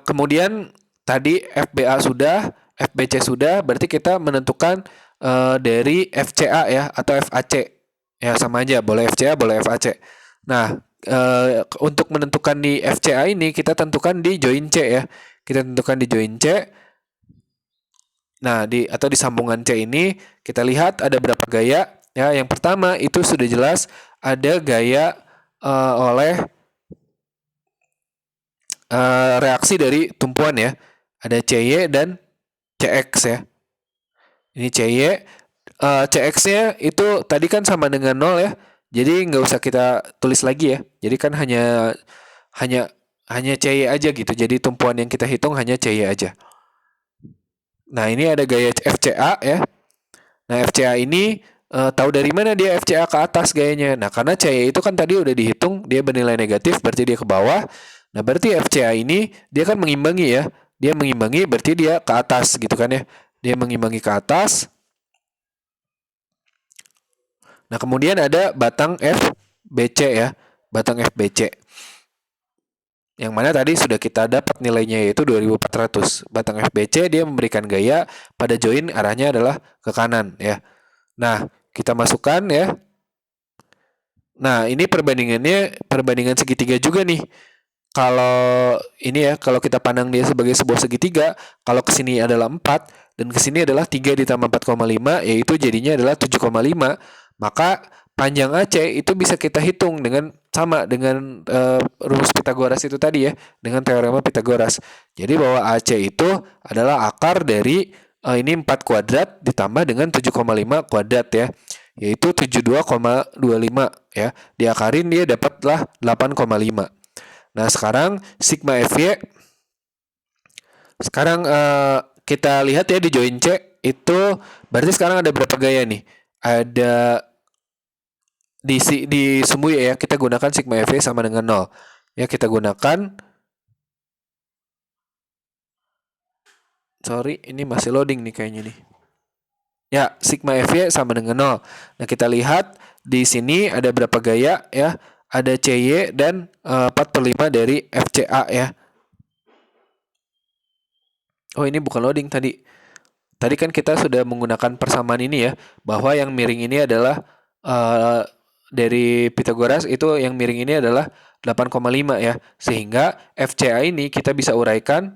Kemudian tadi FBA sudah, FBC sudah, berarti kita menentukan dari FCA ya atau FAC. Ya, sama aja, boleh FCA, boleh FAC. Nah, untuk menentukan di FCA ini kita tentukan di join C ya. Kita tentukan di join C. Nah, atau di sambungan C ini kita lihat ada berapa gaya ya. Yang pertama itu sudah jelas ada gaya oleh reaksi dari tumpuan ya. Ada CY dan CX ya. Ini CY, CX-nya itu tadi kan sama dengan 0 ya. Jadi nggak usah kita tulis lagi ya. Jadi kan hanya CY aja gitu. Jadi tumpuan yang kita hitung hanya CY aja. Nah, ini ada gaya FCA ya. Nah, FCA ini tahu dari mana dia FCA ke atas gayanya? Nah, karena CY itu kan tadi udah dihitung, dia bernilai negatif, berarti dia ke bawah. Nah, berarti FCA ini dia kan mengimbangi ya. Dia mengimbangi berarti dia ke atas gitu kan ya. Dia mengimbangi ke atas. Nah, kemudian ada batang FBC ya. Batang FBC. Yang mana tadi sudah kita dapat nilainya yaitu 2.400. Batang FBC dia memberikan gaya pada join arahnya adalah ke kanan ya. Nah, kita masukkan ya. Nah, ini perbandingan segitiga juga nih. Kalau ini ya, kalau kita pandang dia sebagai sebuah segitiga, kalau ke sini adalah 4 dan ke sini adalah 3 ditambah 4,5 yaitu jadinya adalah 7,5, maka panjang AC itu bisa kita hitung sama dengan rumus Pythagoras itu tadi ya, dengan teorema Pythagoras. Jadi bahwa AC itu adalah akar dari ini 4 kuadrat ditambah dengan 7,5 kuadrat ya, yaitu 72,25 ya. Diakarin dia dapatlah 8,5. Nah, sekarang sigma FY. Sekarang kita lihat ya di join C itu berarti sekarang ada berapa gaya nih? Ada di sumbu ya, kita gunakan sigma FY sama dengan 0. Ya, kita gunakan. Sorry, ini masih loading nih kayaknya nih. Ya, sigma FY sama dengan 0. Nah, kita lihat di sini ada berapa gaya ya? Ada CY dan 4/5 dari FCA ya. Oh, ini bukan loading tadi. Tadi kan kita sudah menggunakan persamaan ini ya, bahwa yang miring ini adalah dari Pythagoras itu yang miring ini adalah 8,5 ya. Sehingga FCA ini kita bisa uraikan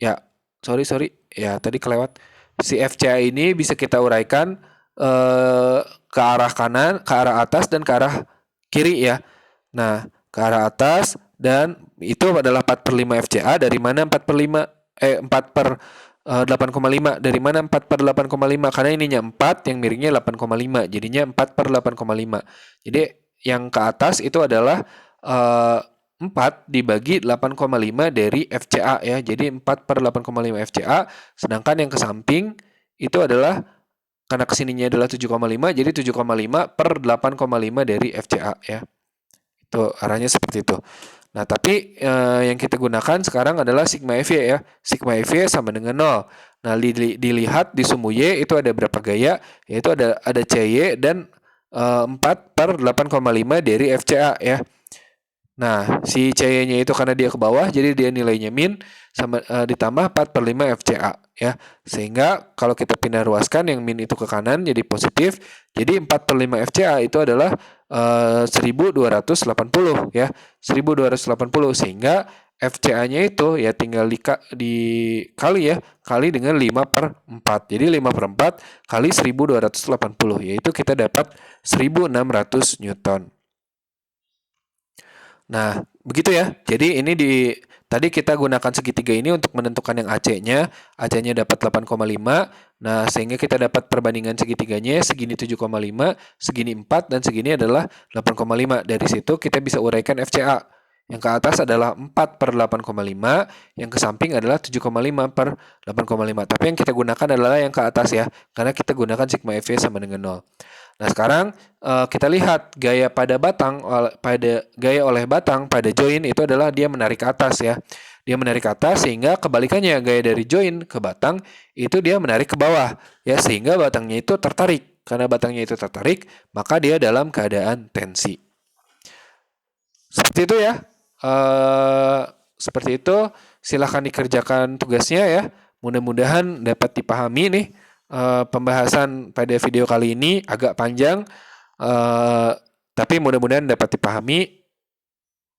ya, sorry. Ya, tadi kelewat. Si FCA ini bisa kita uraikan ke arah kanan, ke arah atas dan ke arah kiri ya. Nah, ke arah atas dan itu adalah 4/5 FCA. Dari mana 4/5? 8,5. Dari mana 4/8,5? Karena ininya 4, yang miringnya 8,5. Jadinya 4/8,5. Jadi yang ke atas itu adalah 4 dibagi 8,5 dari FCA ya. Jadi 4/8,5 FCA. Sedangkan yang ke samping itu adalah, karena kesininya adalah 7,5, jadi 7,5/8,5 dari FCA ya. Itu arahnya seperti itu. Nah, tapi yang kita gunakan sekarang adalah sigma FY ya. Sigma FY sama dengan 0. Nah, dilihat di sumu Y itu ada berapa gaya, yaitu ada CY dan 4/8,5 dari FCA ya. Nah, si CY-nya itu karena dia ke bawah, jadi dia nilainya min sama ditambah 4/5 FCA ya. Sehingga kalau kita pindah ruaskan yang min itu ke kanan jadi positif. Jadi 4/5 FCA itu adalah 1280 ya. 1280 sehingga FCA-nya itu ya tinggal dikali ya, kali dengan 5/4. Jadi 5/4 kali 1280 yaitu kita dapat 1600 Newton. Nah, begitu ya. Jadi ini tadi kita gunakan segitiga ini untuk menentukan yang AC-nya. AC-nya dapat 8,5. Nah, sehingga kita dapat perbandingan segitiganya segini 7,5, segini 4 dan segini adalah 8,5. Dari situ kita bisa uraikan FCA. Yang ke atas adalah 4/8,5, yang ke samping adalah 7,5/8,5. Tapi yang kita gunakan adalah yang ke atas ya, karena kita gunakan sigma FV sama dengan 0. Nah, sekarang kita lihat gaya oleh batang pada join itu adalah dia menarik ke atas ya. Dia menarik ke atas sehingga kebalikannya gaya dari join ke batang itu dia menarik ke bawah ya, sehingga batangnya itu tertarik. Karena batangnya itu tertarik, maka dia dalam keadaan tensi. Seperti itu ya. Seperti itu, silahkan dikerjakan tugasnya ya. Mudah-mudahan dapat dipahami nih. Pembahasan pada video kali ini agak panjang, tapi mudah-mudahan dapat dipahami.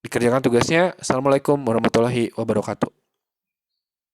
Dikerjakan tugasnya. Assalamualaikum warahmatullahi wabarakatuh.